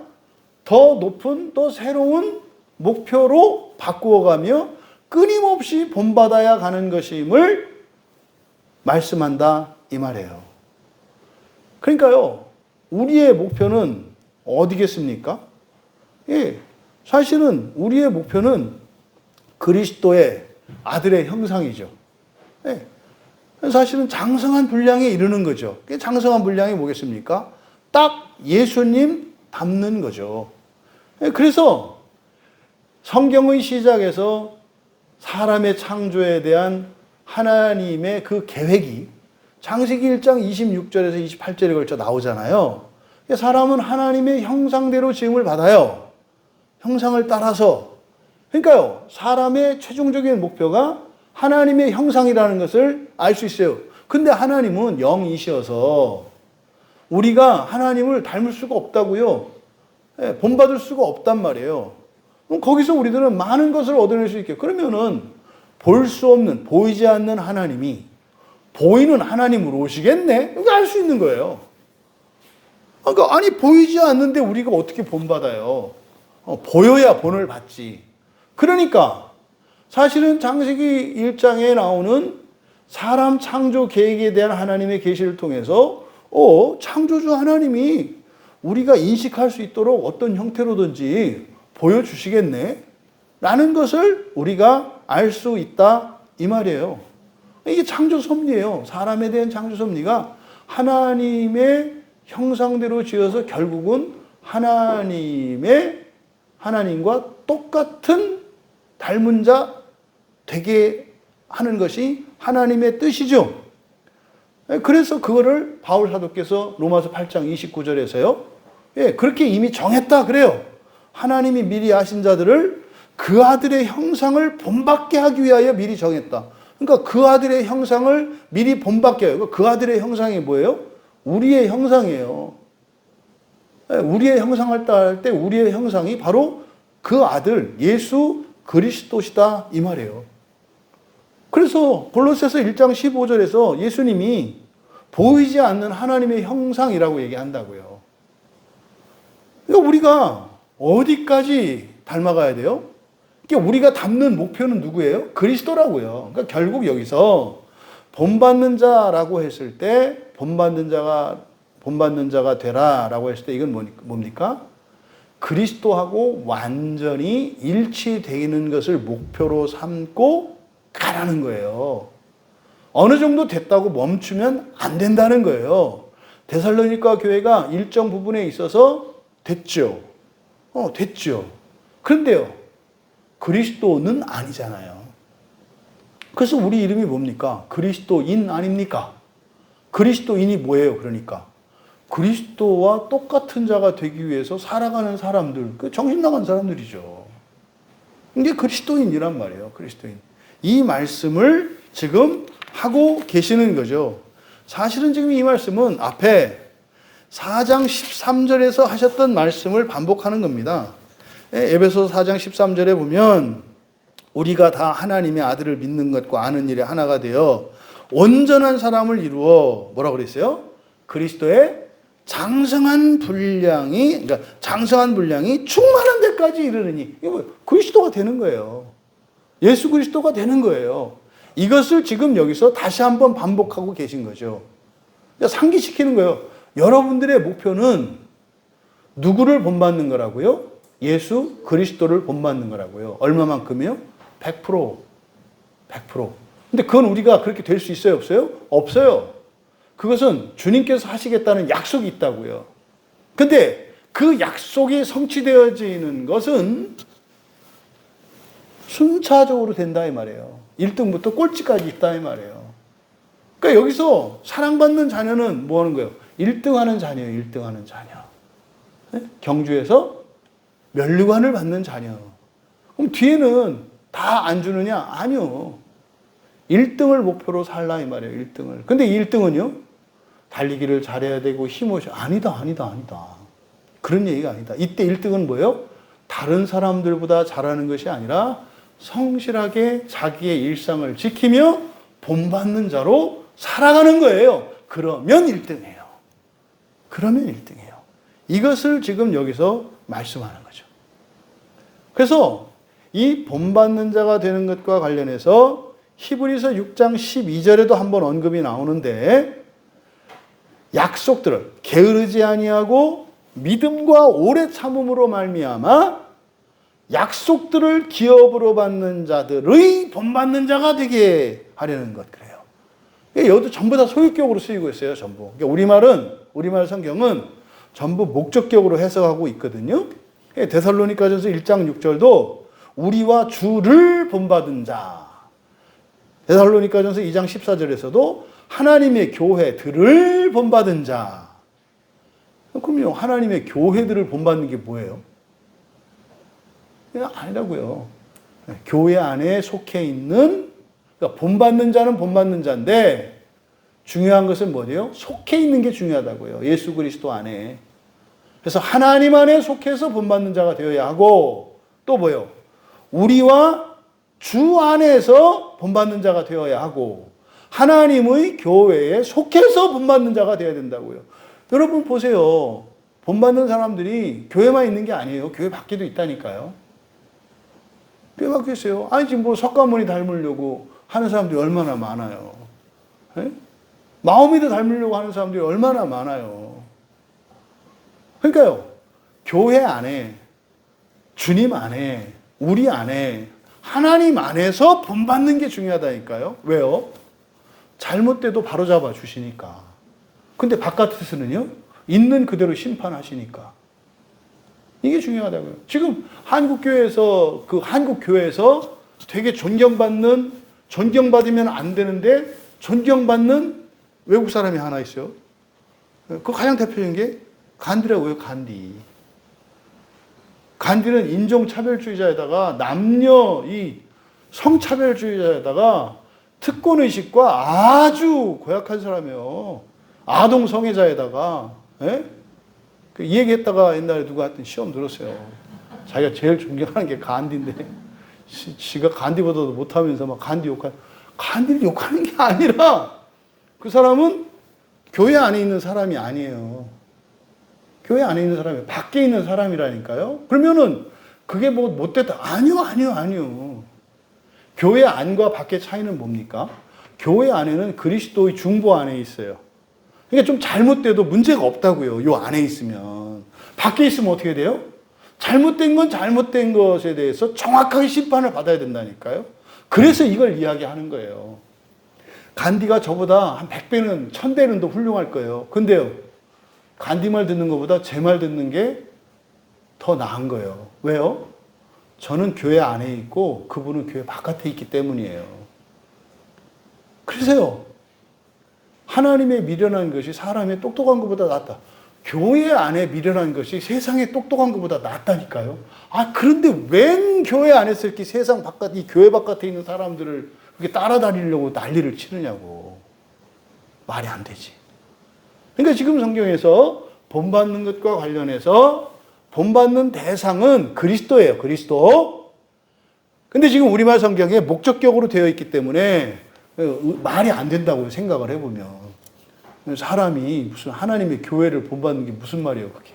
더 높은, 더 새로운 목표로 바꾸어가며 끊임없이 본받아야 가는 것임을 말씀한다 이 말이에요. 그러니까요, 우리의 목표는 어디겠습니까? 사실은 우리의 목표는 그리스도의 아들의 형상이죠. 사실은 장성한 분량에 이르는 거죠. 장성한 분량이 뭐겠습니까? 딱 예수님 닮는 거죠. 그래서 성경의 시작에서 사람의 창조에 대한 하나님의 그 계획이 창세기 1장 26절에서 28절에 걸쳐 나오잖아요. 사람은 하나님의 형상대로 지음을 받아요. 형상을 따라서. 그러니까요, 사람의 최종적인 목표가 하나님의 형상이라는 것을 알 수 있어요. 근데 하나님은 영이셔서 우리가 하나님을 닮을 수가 없다고요. 본받을 수가 없단 말이에요. 그럼 거기서 우리들은 많은 것을 얻어낼 수 있게. 그러면은 볼 수 없는, 보이지 않는 하나님이 보이는 하나님으로 오시겠네? 이거 알 수 있는 거예요. 그러니까 아니 보이지 않는데 우리가 어떻게 본받아요? 보여야 본을 받지. 그러니까 사실은 창세기 1장에 나오는 사람 창조 계획에 대한 하나님의 계시를 통해서 창조주 하나님이 우리가 인식할 수 있도록 어떤 형태로든지 보여주시겠네? 라는 것을 우리가 알 수 있다 이 말이에요. 이게 창조 섭리예요. 사람에 대한 창조 섭리가 하나님의 형상대로 지어서 결국은 하나님과 똑같은 닮은 자 되게 하는 것이 하나님의 뜻이죠. 그래서 그거를 바울 사도께서 로마서 8장 29절에서요. 그렇게 이미 정했다 그래요. 하나님이 미리 아신 자들을 그 아들의 형상을 본받게 하기 위하여 미리 정했다. 그러니까 그 아들의 형상을 미리 본받게 해요. 그 아들의 형상이 뭐예요? 우리의 형상이에요. 우리의 형상을 따를 때 우리의 형상이 바로 그 아들 예수 그리스도시다 이 말이에요. 그래서 골로새서 1장 15절에서 예수님이 보이지 않는 하나님의 형상이라고 얘기한다고요. 그러니까 우리가 어디까지 닮아가야 돼요? 그러니까 우리가 닮는 목표는 누구예요? 그리스도라고요. 그러니까 결국 여기서 본받는 자라고 했을 때 본받는 자가 되라라고 했을 때 이건 뭡니까? 그리스도하고 완전히 일치되는 것을 목표로 삼고 가라는 거예요. 어느 정도 됐다고 멈추면 안 된다는 거예요. 데살로니가 교회가 일정 부분에 있어서 됐죠. 됐죠. 그런데요, 그리스도는 아니잖아요. 그래서 우리 이름이 뭡니까? 그리스도인 아닙니까? 그리스도인이 뭐예요? 그러니까 그리스도와 똑같은 자가 되기 위해서 살아가는 사람들, 그 정신 나간 사람들이죠. 이게 그리스도인이란 말이에요. 그리스도인. 이 말씀을 지금 하고 계시는 거죠. 사실은 지금 이 말씀은 앞에 4장 13절에서 하셨던 말씀을 반복하는 겁니다. 에베소서 4장 13절에 보면 우리가 다 하나님의 아들을 믿는 것과 아는 일에 하나가 되어 온전한 사람을 이루어 뭐라고 그랬어요? 그리스도의 장성한 분량이 충만한 데까지 이르느니 이거 그리스도가 되는 거예요. 예수 그리스도가 되는 거예요. 이것을 지금 여기서 다시 한번 반복하고 계신 거죠. 상기시키는 거예요. 여러분들의 목표는 누구를 본받는 거라고요? 예수 그리스도를 본받는 거라고요. 얼마만큼이요? 100%. 100%. 근데 그건 우리가 그렇게 될 수 있어요? 없어요? 없어요. 그것은 주님께서 하시겠다는 약속이 있다고요. 근데 그 약속이 성취되어지는 것은 순차적으로 된다 이 말이에요. 1등부터 꼴찌까지 있다 이 말이에요. 그러니까 여기서 사랑받는 자녀는 뭐 하는 거예요? 1등 하는 자녀예요. 1등 하는 자녀. 경주에서 면류관을 받는 자녀. 그럼 뒤에는 다 안 주느냐? 아니요. 1등을 목표로 살라 이 말이에요. 1등을. 근데 이 1등은요. 달리기를 잘해야 되고 힘오셔. 아니다. 그런 얘기가 아니다. 이때 1등은 뭐예요? 다른 사람들보다 잘하는 것이 아니라 성실하게 자기의 일상을 지키며 본받는 자로 살아가는 거예요. 그러면 1등이에요. 그러면 1등이에요. 이것을 지금 여기서 말씀하는 거죠. 그래서 이 본받는 자가 되는 것과 관련해서 히브리서 6장 12절에도 한번 언급이 나오는데 약속들을 게으르지 아니하고 믿음과 오래 참음으로 말미암아 약속들을 기업으로 받는 자들의 본받는 자가 되게 하려는 것 그래요. 여기도 전부 다 소유격으로 쓰이고 있어요. 전부. 그러니까 우리말 성경은 전부 목적격으로 해석하고 있거든요. 데살로니가전서 1장 6절도 우리와 주를 본받은 자. 데살로니가전서 2장 14절에서도 하나님의 교회들을 본받은 자. 그럼요, 하나님의 교회들을 본받는 게 뭐예요? 아니라고요. 교회 안에 속해 있는, 그러니까 본받는 자는 본받는 자인데 중요한 것은 뭐예요? 속해 있는 게 중요하다고요. 예수 그리스도 안에. 그래서 하나님 안에 속해서 본받는 자가 되어야 하고 또 뭐예요? 우리와 주 안에서 본받는 자가 되어야 하고 하나님의 교회에 속해서 본받는 자가 되어야 된다고요. 여러분 보세요. 본받는 사람들이 교회만 있는 게 아니에요. 교회 밖에도 있다니까요. 교회 밖에 있어요. 아니 지금 뭐 석가모니 닮으려고 하는 사람들이 얼마나 많아요. 네? 마호미도 닮으려고 하는 사람들이 얼마나 많아요. 그러니까요. 교회 안에 주님 안에 우리 안에 하나님 안에서 본받는 게 중요하다니까요. 왜요? 잘못돼도 바로잡아 주시니까. 근데 바깥에서는요. 있는 그대로 심판하시니까. 이게 중요하다고요. 지금 한국교회에서 되게 존경받는 존경받으면 안 되는데 존경받는 외국 사람이 하나 있어요. 그 가장 대표적인 게 간디라고요, 간디. 간디는 인종차별주의자에다가 남녀 이 성차별주의자에다가 특권의식과 아주 고약한 사람이에요. 아동 성애자에다가. 예? 이 얘기했다가 옛날에 누구한테 시험 들었어요. 자기가 제일 존경하는 게 간디인데 지가 간디보다도 못하면서 막 간디 욕하는. 간디를 욕하는 게 아니라 그 사람은 교회 안에 있는 사람이 아니에요. 교회 안에 있는 사람이 밖에 있는 사람이라니까요. 그러면은 그게 뭐 못됐다. 아니요. 교회 안과 밖의 차이는 뭡니까? 교회 안에는 그리스도의 중보 안에 있어요. 그러니까 좀 잘못돼도 문제가 없다고요. 요 안에 있으면. 밖에 있으면 어떻게 돼요? 잘못된 건 잘못된 것에 대해서 정확하게 심판을 받아야 된다니까요. 그래서 이걸 이야기하는 거예요. 간디가 저보다 한 100배는 1000배는 더 훌륭할 거예요. 근데요, 간디 말 듣는 것보다 제 말 듣는 게 더 나은 거예요. 왜요? 저는 교회 안에 있고 그분은 교회 바깥에 있기 때문이에요. 그래서요, 하나님의 미련한 것이 사람의 똑똑한 것보다 낫다. 교회 안에 미련한 것이 세상의 똑똑한 것보다 낫다니까요. 그런데 웬 교회 안에서 이렇게 세상 바깥, 이 교회 바깥에 있는 사람들을 그렇게 따라다니려고 난리를 치느냐고. 말이 안 되지. 그러니까 지금 성경에서 본받는 것과 관련해서 본받는 대상은 그리스도예요. 그리스도. 근데 지금 우리말 성경에 목적격으로 되어 있기 때문에 말이 안 된다고 생각을 해보면 사람이 무슨 하나님의 교회를 본받는 게 무슨 말이에요, 그게.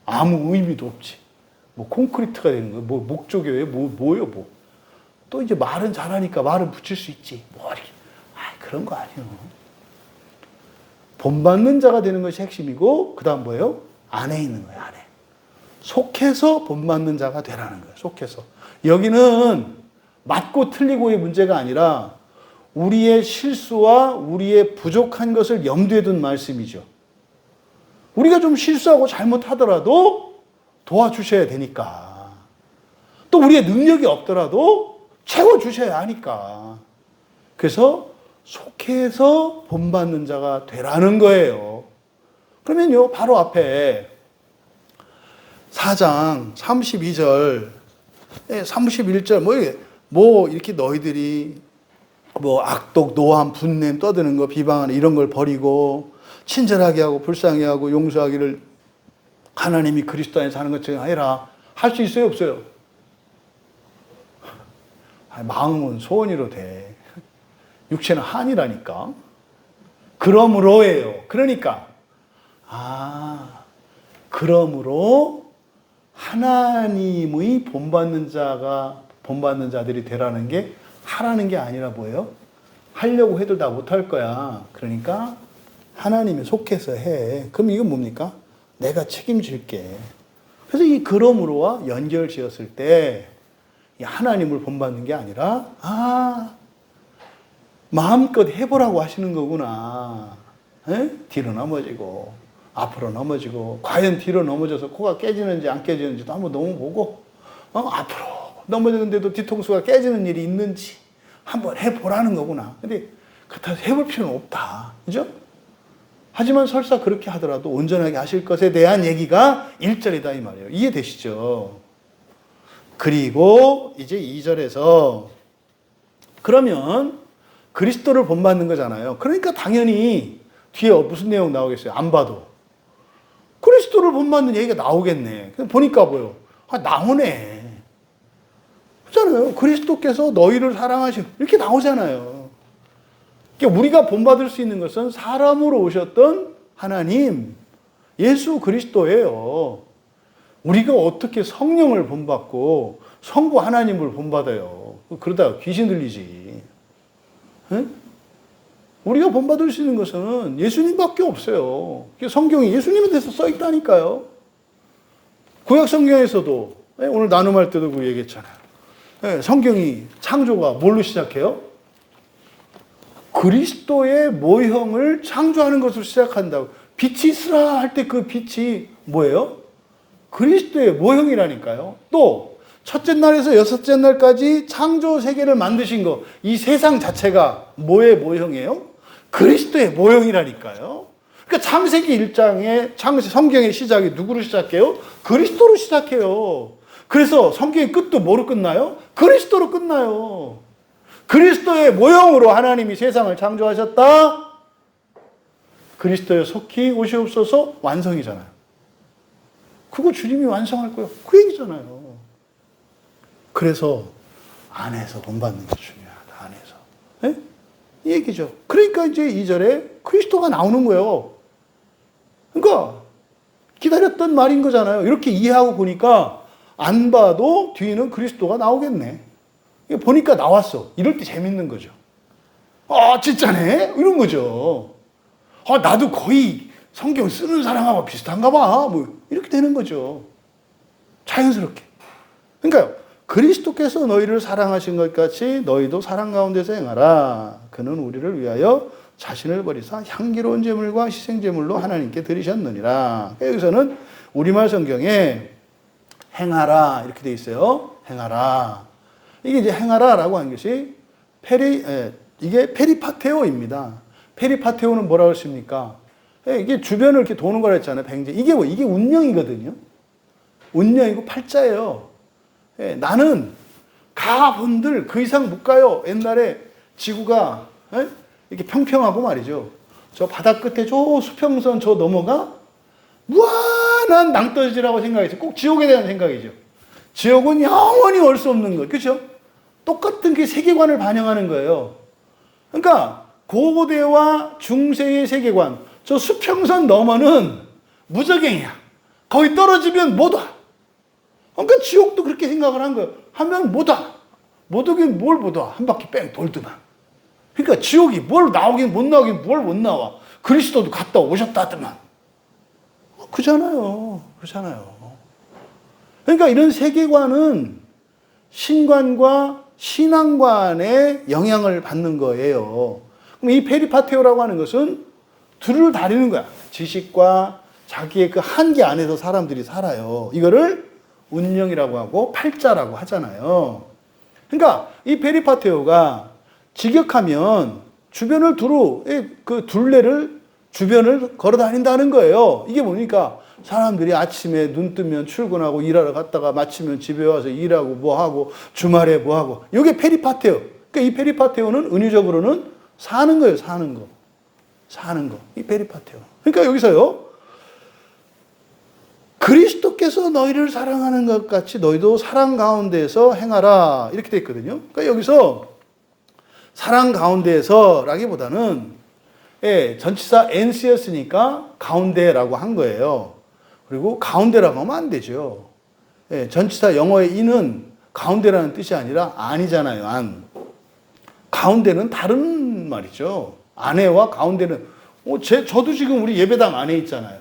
아무 의미도 없지. 뭐 콘크리트가 되는 거예요. 뭐 목조교회 뭐예요, 뭐. 또 이제 말은 잘하니까 말은 붙일 수 있지. 뭐 이렇게. 그런 거 아니에요. 본받는 자가 되는 것이 핵심이고 그다음 뭐예요? 안에 있는 거예요, 안에. 속해서 본받는 자가 되라는 거예요. 속해서. 여기는 맞고 틀리고의 문제가 아니라 우리의 실수와 우리의 부족한 것을 염두에 둔 말씀이죠. 우리가 좀 실수하고 잘못하더라도 도와주셔야 되니까. 또 우리의 능력이 없더라도 채워주셔야 하니까. 그래서 속해서 본받는 자가 되라는 거예요. 그러면요, 바로 앞에 4장 32절, 31절, 뭐 이렇게 너희들이 뭐 악독, 노함, 분냄, 떠드는 거, 비방하는 이런 걸 버리고 친절하게 하고 불쌍히 하고 용서하기를 하나님이 그리스도 안에 사는 것처럼 해라. 할 수 있어요, 없어요? 마음은 소원이로 돼. 육체는 한이라니까. 그러므로예요. 그러니까 그러므로 하나님의 본받는 자들이 되라는 게 하라는 게 아니라 뭐예요? 하려고 해도 다 못할 거야. 그러니까 하나님에 속해서 해. 그럼 이건 뭡니까? 내가 책임질게. 그래서 이 그러므로와 연결 지었을 때 하나님을 본받는 게 아니라 마음껏 해보라고 하시는 거구나. 뒤로 넘어지고 앞으로 넘어지고 과연 뒤로 넘어져서 코가 깨지는지 안 깨지는지도 한번 너무 보고 앞으로 넘어지는데도 뒤통수가 깨지는 일이 있는지 한번 해보라는 거구나. 근데 그렇다고 해볼 필요는 없다. 그죠? 하지만 설사 그렇게 하더라도 온전하게 하실 것에 대한 얘기가 1절이다 이 말이에요. 이해되시죠? 그리고 이제 2절에서 그러면 그리스도를 본받는 거잖아요. 그러니까 당연히 뒤에 무슨 내용 나오겠어요? 안 봐도. 그리스도를 본받는 얘기가 나오겠네. 보니까 뭐요? 나오네. 그렇잖아요. 그리스도께서 너희를 사랑하시고 이렇게 나오잖아요. 그러니까 우리가 본받을 수 있는 것은 사람으로 오셨던 하나님, 예수 그리스도예요. 우리가 어떻게 성령을 본받고 성부 하나님을 본받아요. 그러다가 귀신 들리지. 응? 우리가 본받을 수 있는 것은 예수님밖에 없어요. 성경이 예수님에 대해서 써 있다니까요. 구약 성경에서도 오늘 나눔할 때도 그 얘기했잖아요. 성경이 창조가 뭘로 시작해요? 그리스도의 모형을 창조하는 것으로 시작한다고. 빛이 있으라 할 때 그 빛이 뭐예요? 그리스도의 모형이라니까요. 또 첫째 날에서 여섯째 날까지 창조 세계를 만드신 거, 이 세상 자체가 뭐의 모형이에요? 그리스도의 모형이라니까요. 그러니까 창세기 1장의 성경의 시작이 누구로 시작해요? 그리스도로 시작해요. 그래서 성경의 끝도 뭐로 끝나요? 그리스도로 끝나요. 그리스도의 모형으로 하나님이 세상을 창조하셨다. 그리스도에 속히 오시옵소서 완성이잖아요. 그거 주님이 완성할 거예요. 그 얘기잖아요. 그래서 안에서 본받는 게 중요하다. 안에서. 네? 이 얘기죠. 그러니까 이제 2절에 그리스도가 나오는 거예요. 그러니까 기다렸던 말인 거잖아요. 이렇게 이해하고 보니까 안 봐도 뒤는 그리스도가 나오겠네. 보니까 나왔어. 이럴 때 재밌는 거죠. 아, 진짜네? 이런 거죠. 아, 나도 거의 성경 쓰는 사람하고 비슷한가 봐. 뭐 이렇게 되는 거죠. 자연스럽게. 그러니까요. 그리스도께서 너희를 사랑하신 것 같이 너희도 사랑 가운데서 행하라. 그는 우리를 위하여 자신을 버리사 향기로운 제물과 희생 제물로 하나님께 드리셨느니라. 여기서는 우리말 성경에 행하라 이렇게 돼 있어요. 행하라. 이게 이제 행하라라고 하는 것이 이게 페리파테오입니다. 페리파테오는 뭐라고 했습니까? 이게 주변을 이렇게 도는 거라 했잖아요. 뱅제. 이게 뭐? 이게 운명이거든요. 운명이고 팔자예요. 나는 가본들 그 이상 못 가요. 옛날에 지구가 이렇게 평평하고 말이죠. 저 바다 끝에 저 수평선 저 넘어가 무한한 낭떠러지라고 생각했어요. 꼭 지옥에 대한 생각이죠. 지옥은 영원히 올 수 없는 것. 그렇죠? 똑같은 그 세계관을 반영하는 거예요. 그러니까 고대와 중세의 세계관, 저 수평선 너머는 무적행이야. 거기 떨어지면 못 와. 그러니까 지옥도 그렇게 생각을 한 거예요. 하면 못 와. 못 오긴 뭘 못 와. 한 바퀴 뺑 돌더만. 그러니까 지옥이 뭘 나오긴 못 나오긴 뭘 못 나와. 그리스도도 갔다 오셨다더만. 그잖아요. 그러니까 이런 세계관은 신관과 신앙관의 영향을 받는 거예요. 그럼 이 페리파테오라고 하는 것은 둘을 다루는 거야. 지식과 자기의 그 한계 안에서 사람들이 살아요. 이거를 운명이라고 하고 팔자라고 하잖아요. 그러니까 이 페리파테오가 직역하면 주변을 두루 그 둘레를 주변을 걸어 다닌다는 거예요. 이게 뭡니까? 사람들이 아침에 눈 뜨면 출근하고 일하러 갔다가 마치면 집에 와서 일하고 뭐 하고 주말에 뭐 하고. 이게 페리파테오. 그러니까 이 페리파테오는 은유적으로는 사는 거예요. 사는 거. 이 페리파테오. 그러니까 여기서요. 그리스도께서 너희를 사랑하는 것 같이 너희도 사랑 가운데에서 행하라. 이렇게 돼 있거든요. 그러니까 여기서 사랑 가운데에서라기보다는 전치사 n 쓰였으니까 가운데라고 한 거예요. 그리고 가운데라고 하면 안 되죠. 전치사 영어의 in은 가운데라는 뜻이 아니라 안이잖아요. 안. 가운데는 다른 말이죠. 안에와 가운데는 저도 지금 우리 예배당 안에 있잖아요.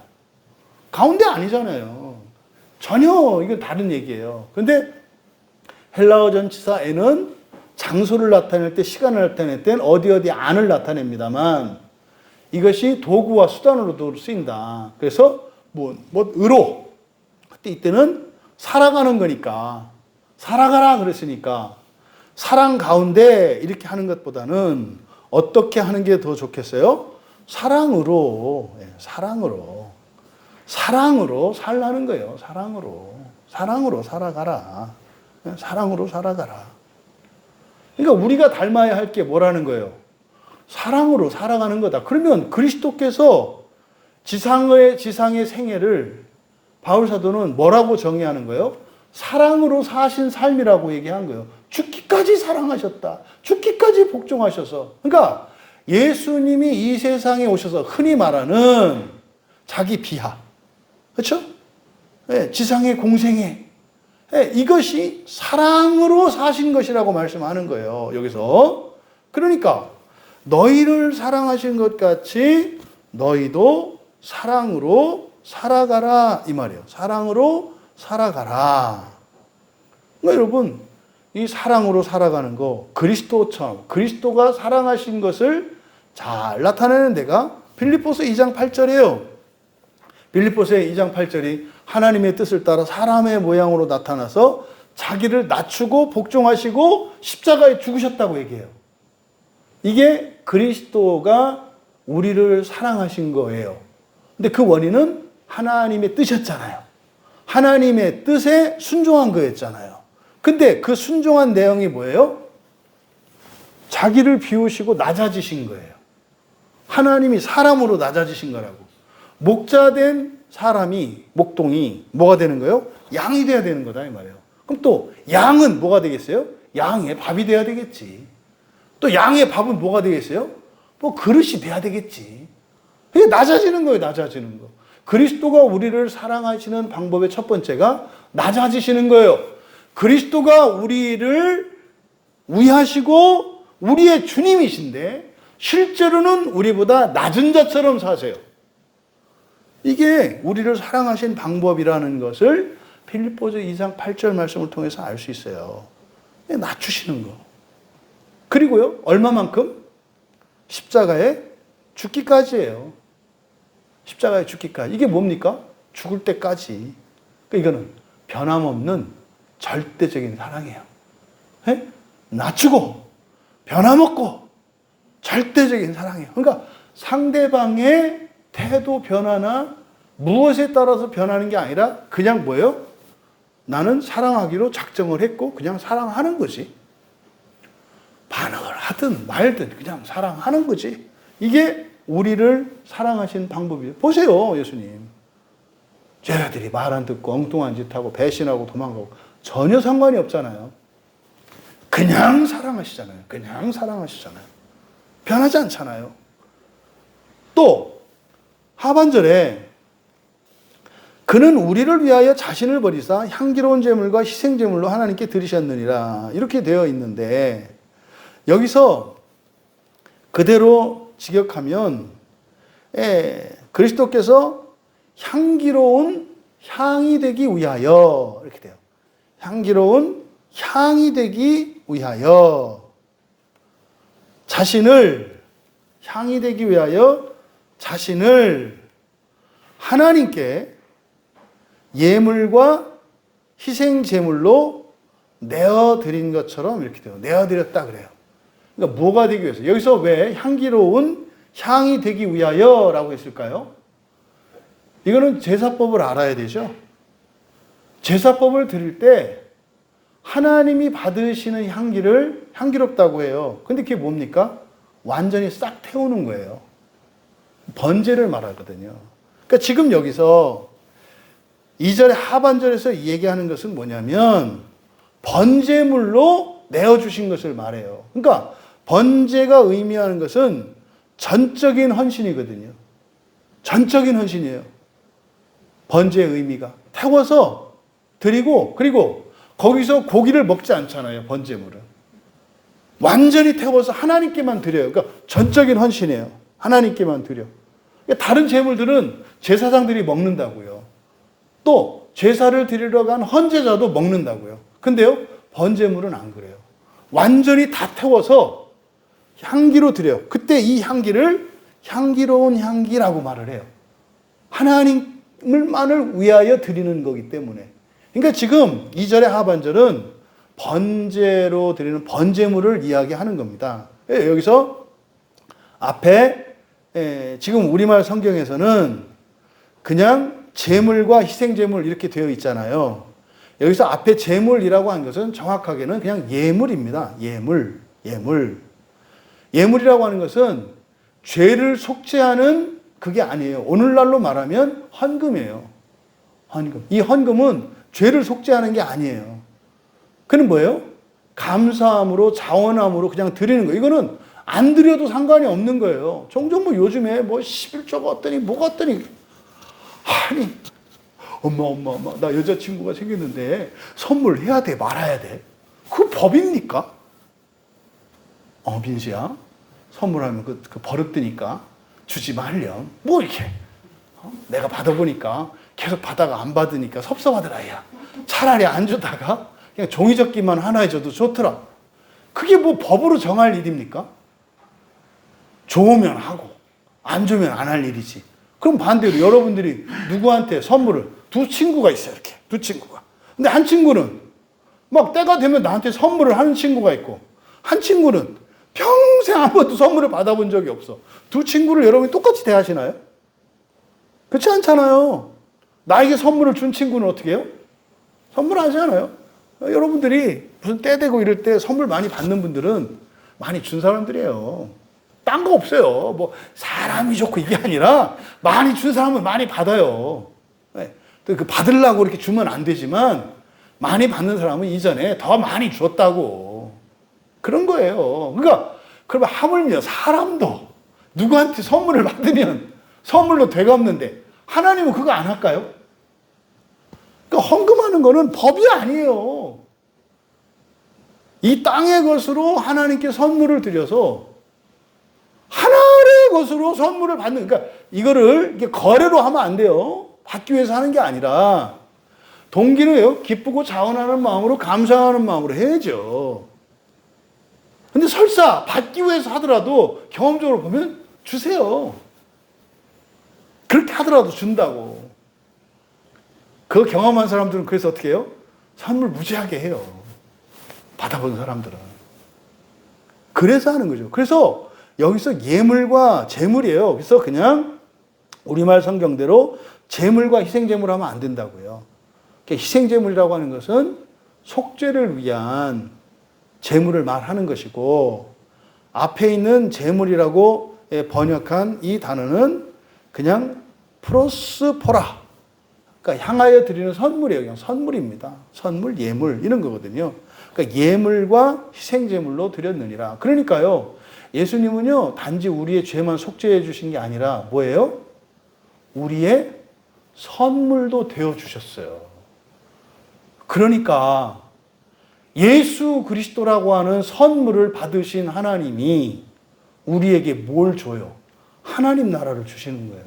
가운데 아니잖아요. 전혀 이건 다른 얘기예요. 그런데 헬라어 전치사 n은 장소를 나타낼 때, 시간을 나타낼 때는 어디 안을 나타냅니다만 이것이 도구와 수단으로도 쓰인다. 그래서 의로 그때 이때는 살아가는 거니까 살아가라 그랬으니까 사랑 가운데 이렇게 하는 것보다는 어떻게 하는 게 더 좋겠어요? 사랑으로 살라는 거예요. 사랑으로 살아가라. 사랑으로 살아가라. 그러니까 우리가 닮아야 할 게 뭐라는 거예요? 사랑으로 살아가는 거다. 그러면 그리스도께서 지상의 생애를 바울 사도는 뭐라고 정의하는 거예요? 사랑으로 사신 삶이라고 얘기한 거예요. 죽기까지 사랑하셨다. 죽기까지 복종하셔서. 그러니까 예수님이 이 세상에 오셔서 흔히 말하는 자기 비하. 그렇죠? 지상의 공생애. 이것이 사랑으로 사신 것이라고 말씀하는 거예요. 여기서. 그러니까 너희를 사랑하신 것 같이 너희도 사랑으로 살아가라 이 말이에요. 사랑으로 살아가라. 그러니까 여러분 이 사랑으로 살아가는 거 그리스도처럼 그리스도가 사랑하신 것을 잘 나타내는 데가 빌립보서 2장 8절이에요. 빌립보서 2장 8절이 하나님의 뜻을 따라 사람의 모양으로 나타나서 자기를 낮추고 복종하시고 십자가에 죽으셨다고 얘기해요. 이게 그리스도가 우리를 사랑하신 거예요. 근데 그 원인은 하나님의 뜻이었잖아요. 하나님의 뜻에 순종한 거였잖아요. 근데 그 순종한 내용이 뭐예요? 자기를 비우시고 낮아지신 거예요. 하나님이 사람으로 낮아지신 거라고. 목자된 사람이, 목동이 뭐가 되는 거예요? 양이 돼야 되는 거다 이 말이에요. 그럼 또 양은 뭐가 되겠어요? 양의 밥이 돼야 되겠지. 또 양의 밥은 뭐가 되겠어요? 뭐 그릇이 돼야 되겠지. 이게 낮아지는 거예요, 낮아지는 거. 그리스도가 우리를 사랑하시는 방법의 첫 번째가 낮아지시는 거예요. 그리스도가 우리를 위하시고 우리의 주님이신데 실제로는 우리보다 낮은 자처럼 사세요. 이게 우리를 사랑하신 방법이라는 것을 필립보서 2장 8절 말씀을 통해서 알 수 있어요. 낮추시는 거. 그리고요, 얼마만큼? 십자가에 죽기까지예요. 십자가에 죽기까지. 이게 뭡니까? 죽을 때까지. 그러니까 이거는 변함없는 절대적인 사랑이에요. 네? 낮추고 변함없고 절대적인 사랑이에요. 그러니까 상대방의 태도 변화나 무엇에 따라서 변하는 게 아니라 그냥 뭐예요? 나는 사랑하기로 작정을 했고 그냥 사랑하는 거지. 반응을 하든 말든 그냥 사랑하는 거지. 이게 우리를 사랑하신 방법이에요. 보세요, 예수님. 제자들이 말 안 듣고 엉뚱한 짓 하고 배신하고 도망가고 전혀 상관이 없잖아요. 그냥 사랑하시잖아요. 그냥 사랑하시잖아요. 변하지 않잖아요. 또 하반절에 그는 우리를 위하여 자신을 버리사 향기로운 제물과 희생 제물로 하나님께 드리셨느니라 이렇게 되어 있는데 여기서 그대로 직역하면 그리스도께서 향기로운 향이 되기 위하여 이렇게 돼요. 향기로운 향이 되기 위하여 자신을 향이 되기 위하여 자신을 하나님께 예물과 희생 제물로 내어드린 것처럼 이렇게 돼요. 내어드렸다 그래요. 그러니까 뭐가 되기 위해서? 여기서 왜 향기로운 향이 되기 위하여라고 했을까요? 이거는 제사법을 알아야 되죠. 제사법을 드릴 때 하나님이 받으시는 향기를 향기롭다고 해요. 근데 그게 뭡니까? 완전히 싹 태우는 거예요. 번제를 말하거든요. 그러니까 지금 여기서 2절의 하반절에서 얘기하는 것은 뭐냐면 번제물로 내어주신 것을 말해요. 그러니까 번제가 의미하는 것은 전적인 헌신이거든요. 전적인 헌신이에요. 번제의 의미가. 태워서 드리고 그리고 거기서 고기를 먹지 않잖아요. 번제물은. 완전히 태워서 하나님께만 드려요. 그러니까 전적인 헌신이에요. 하나님께만 드려. 그러니까 다른 제물들은 제사장들이 먹는다고요. 또 제사를 드리러 간 헌제자도 먹는다고요. 근데요, 번제물은 안 그래요. 완전히 다 태워서 향기로 드려요. 그때 이 향기를 향기로운 향기라고 말을 해요. 하나님을만을 위하여 드리는 거기 때문에. 그러니까 지금 2절의 하반절은 번제로 드리는 번제물을 이야기하는 겁니다. 여기서 앞에 지금 우리말 성경에서는 그냥 제물과 희생제물 이렇게 되어 있잖아요. 여기서 앞에 제물이라고 한 것은 정확하게는 그냥 예물입니다. 예물. 예물이라고 하는 것은 죄를 속죄하는 그게 아니에요. 오늘날로 말하면 헌금이에요. 헌금. 이 헌금은 죄를 속죄하는 게 아니에요. 그는 뭐예요? 감사함으로 자원함으로 그냥 드리는 거예요. 이거는 안 드려도 상관이 없는 거예요. 종종 뭐 요즘에 뭐 11조가 어떠니 뭐가 어떠니 아니 엄마 나 여자친구가 생겼는데 선물해야 돼 말아야 돼? 그 법입니까? 민수야 선물하면 그 버릇드니까 주지 말렴. 뭐 이렇게 내가 받아보니까 계속 받다가 안 받으니까 섭섭하더라 야. 차라리 안 주다가 그냥 종이접기만 하나 해줘도 좋더라. 그게 뭐 법으로 정할 일입니까? 좋으면 하고 안 좋으면 안 할 일이지. 그럼 반대로 여러분들이 누구한테 선물을 두 친구가 있어요. 이렇게 두 친구가. 근데 한 친구는 막 때가 되면 나한테 선물을 하는 친구가 있고, 한 친구는 평생 한 번도 선물을 받아본 적이 없어. 두 친구를 여러분이 똑같이 대하시나요? 그렇지 않잖아요. 나에게 선물을 준 친구는 어떻게 해요? 선물 하지 않아요? 여러분들이 무슨 때 되고 이럴 때 선물 많이 받는 분들은 많이 준 사람들이에요. 딴 거 없어요. 뭐 사람이 좋고 이게 아니라 많이 준 사람은 많이 받아요. 그 받으려고 이렇게 주면 안 되지만 많이 받는 사람은 이전에 더 많이 줬다고. 그런 거예요. 그러니까 그러면 하물며 사람도 누구한테 선물을 받으면 선물로 되갚는데 하나님은 그거 안 할까요? 그러니까 헌금하는 거는 법이 아니에요. 이 땅의 것으로 하나님께 선물을 드려서 하나님의 것으로 선물을 받는, 그러니까 이거를 이렇게 거래로 하면 안 돼요. 받기 위해서 하는 게 아니라 동기는 기쁘고 자원하는 마음으로 감사하는 마음으로 해야죠. 근데 설사 받기 위해서 하더라도 경험적으로 보면 주세요. 그렇게 하더라도 준다고. 그 경험한 사람들은 그래서 어떻게 해요? 선물 무지하게 해요. 받아본 사람들은. 그래서 하는 거죠. 그래서 여기서 예물과 재물이에요. 그래서 그냥 우리말 성경대로 재물과 희생재물 하면 안 된다고요. 희생재물이라고 하는 것은 속죄를 위한 재물을 말하는 것이고, 앞에 있는 재물이라고 번역한 이 단어는 그냥 프로스포라, 그러니까 향하여 드리는 선물이에요. 그냥 선물입니다. 선물, 예물 이런 거거든요. 그러니까 예물과 희생재물로 드렸느니라. 그러니까요, 예수님은요 단지 우리의 죄만 속죄해 주신 게 아니라 뭐예요? 우리의 선물도 되어 주셨어요. 그러니까 예수 그리스도라고 하는 선물을 받으신 하나님이 우리에게 뭘 줘요? 하나님 나라를 주시는 거예요.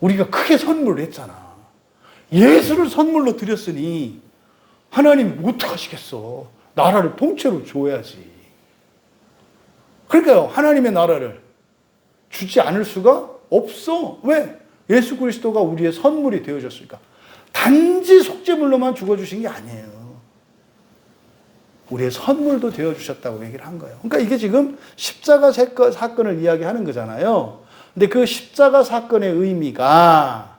우리가 크게 선물을 했잖아. 예수를 선물로 드렸으니 하나님이 어떡하시겠어? 나라를 통째로 줘야지. 그러니까요, 하나님의 나라를 주지 않을 수가 없어. 왜? 예수 그리스도가 우리의 선물이 되어졌으니까. 단지 속죄물로만 죽어주신 게 아니에요. 우리의 선물도 되어주셨다고 얘기를 한 거예요. 그러니까 이게 지금 십자가 사건을 이야기하는 거잖아요. 근데 그 십자가 사건의 의미가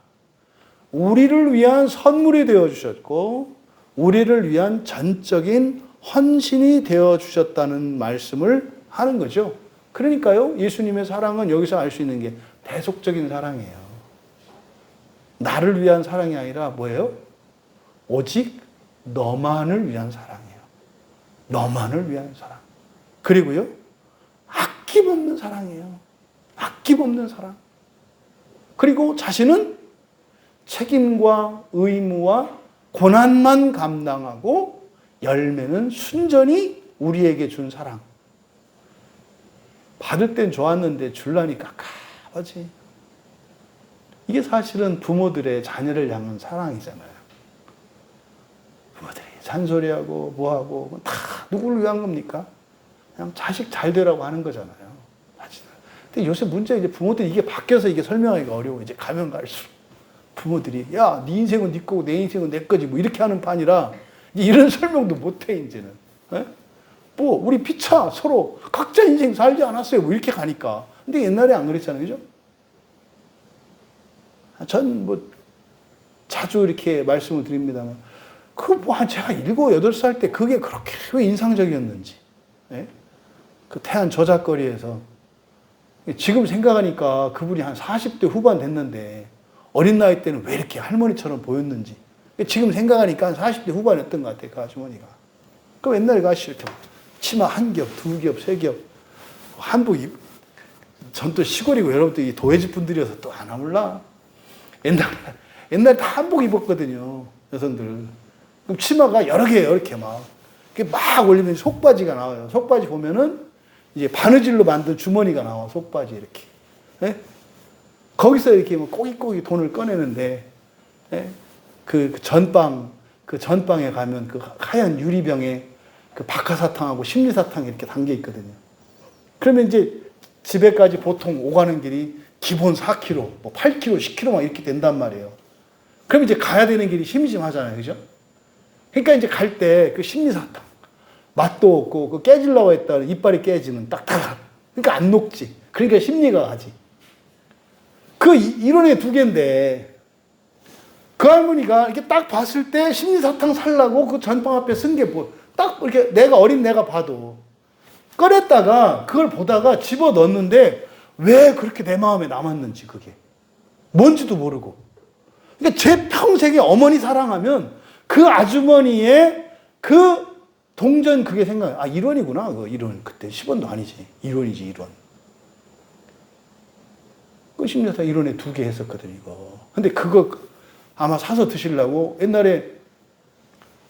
우리를 위한 선물이 되어주셨고, 우리를 위한 전적인 헌신이 되어주셨다는 말씀을 하는 거죠. 그러니까요, 예수님의 사랑은 여기서 알 수 있는 게 대속적인 사랑이에요. 나를 위한 사랑이 아니라 뭐예요? 오직 너만을 위한 사랑이에요. 너만을 위한 사랑. 그리고요, 아낌없는 사랑이에요. 아낌없는 사랑. 그리고 자신은 책임과 의무와 고난만 감당하고 열매는 순전히 우리에게 준 사랑. 받을 땐 좋았는데 줄라니까 깝깝하지. 이게 사실은 부모들의 자녀를 향한 사랑이잖아요. 부모들이 잔소리하고 뭐하고 다 누구를 위한 겁니까? 그냥 자식 잘 되라고 하는 거잖아요. 근데 요새 문제가 이제 부모들이 이게 바뀌어서 이게 설명하기가 어려워. 이제 가면 갈수록 부모들이 야, 네 인생은 네 거고 내 인생은 내 거지 뭐 이렇게 하는 판이라 이제 이런 설명도 못해 이제는. 에? 뭐 우리 피차 서로 각자 인생 살지 않았어요. 뭐 이렇게 가니까. 근데 옛날에 안 그랬잖아요, 그죠? 전 뭐 자주 이렇게 말씀을 드립니다만, 그 뭐 제가 7, 8살 때 그게 그렇게 왜 인상적이었는지. 예? 그 태안 저작거리에서 지금 생각하니까 그분이 한 40대 후반 됐는데 어린 나이 때는 왜 이렇게 할머니처럼 보였는지 지금 생각하니까 한 40대 후반이었던 것 같아요, 그 아주머니가. 그 옛날에 가시 이렇게 치마 한 겹, 두 겹, 세 겹, 한복 입. 전 또 시골이고 여러분들 이 도회지 분들이어서 또 안 몰라. 옛날에 다 한복 입었거든요, 여성들. 그럼 치마가 여러 개예요, 이렇게 막. 이렇게 막 올리면 속바지가 나와요. 속바지 보면은 이제 바느질로 만든 주머니가 나와, 속바지 이렇게. 예? 거기서 이렇게 뭐 꼬깃꼬깃 돈을 꺼내는데, 예? 그 전방에 가면 그 하얀 유리병에 그 박하사탕하고 십리사탕이 이렇게 담겨 있거든요. 그러면 이제 집에까지 보통 오가는 길이 기본 4km, 뭐 8km, 10km 막 이렇게 된단 말이에요. 그럼 이제 가야 되는 길이 심심하잖아요, 그죠? 그러니까 이제 갈 때 그 심리사탕. 맛도 없고, 그 깨지려고 했다. 이빨이 깨지는 딱딱한. 그러니까 안 녹지. 그러니까 심리가 가지. 그 이론의 두 개인데, 그 할머니가 이렇게 딱 봤을 때 심리사탕 살라고 그 전방 앞에 쓴 게 뭐, 딱 이렇게 어린 내가 봐도. 꺼냈다가 그걸 보다가 집어 넣었는데, 왜 그렇게 내 마음에 남았는지 그게. 뭔지도 모르고. 그러니까 제 평생에 어머니 사랑하면 그 아주머니의 그 동전 그게 생각나요. 아, 1원이구나. 그 1원. 그때 10원도 아니지. 1원이지, 1원. 그 심리사탕 1원에 2개 했었거든, 이거. 근데 그거 아마 사서 드시려고 옛날에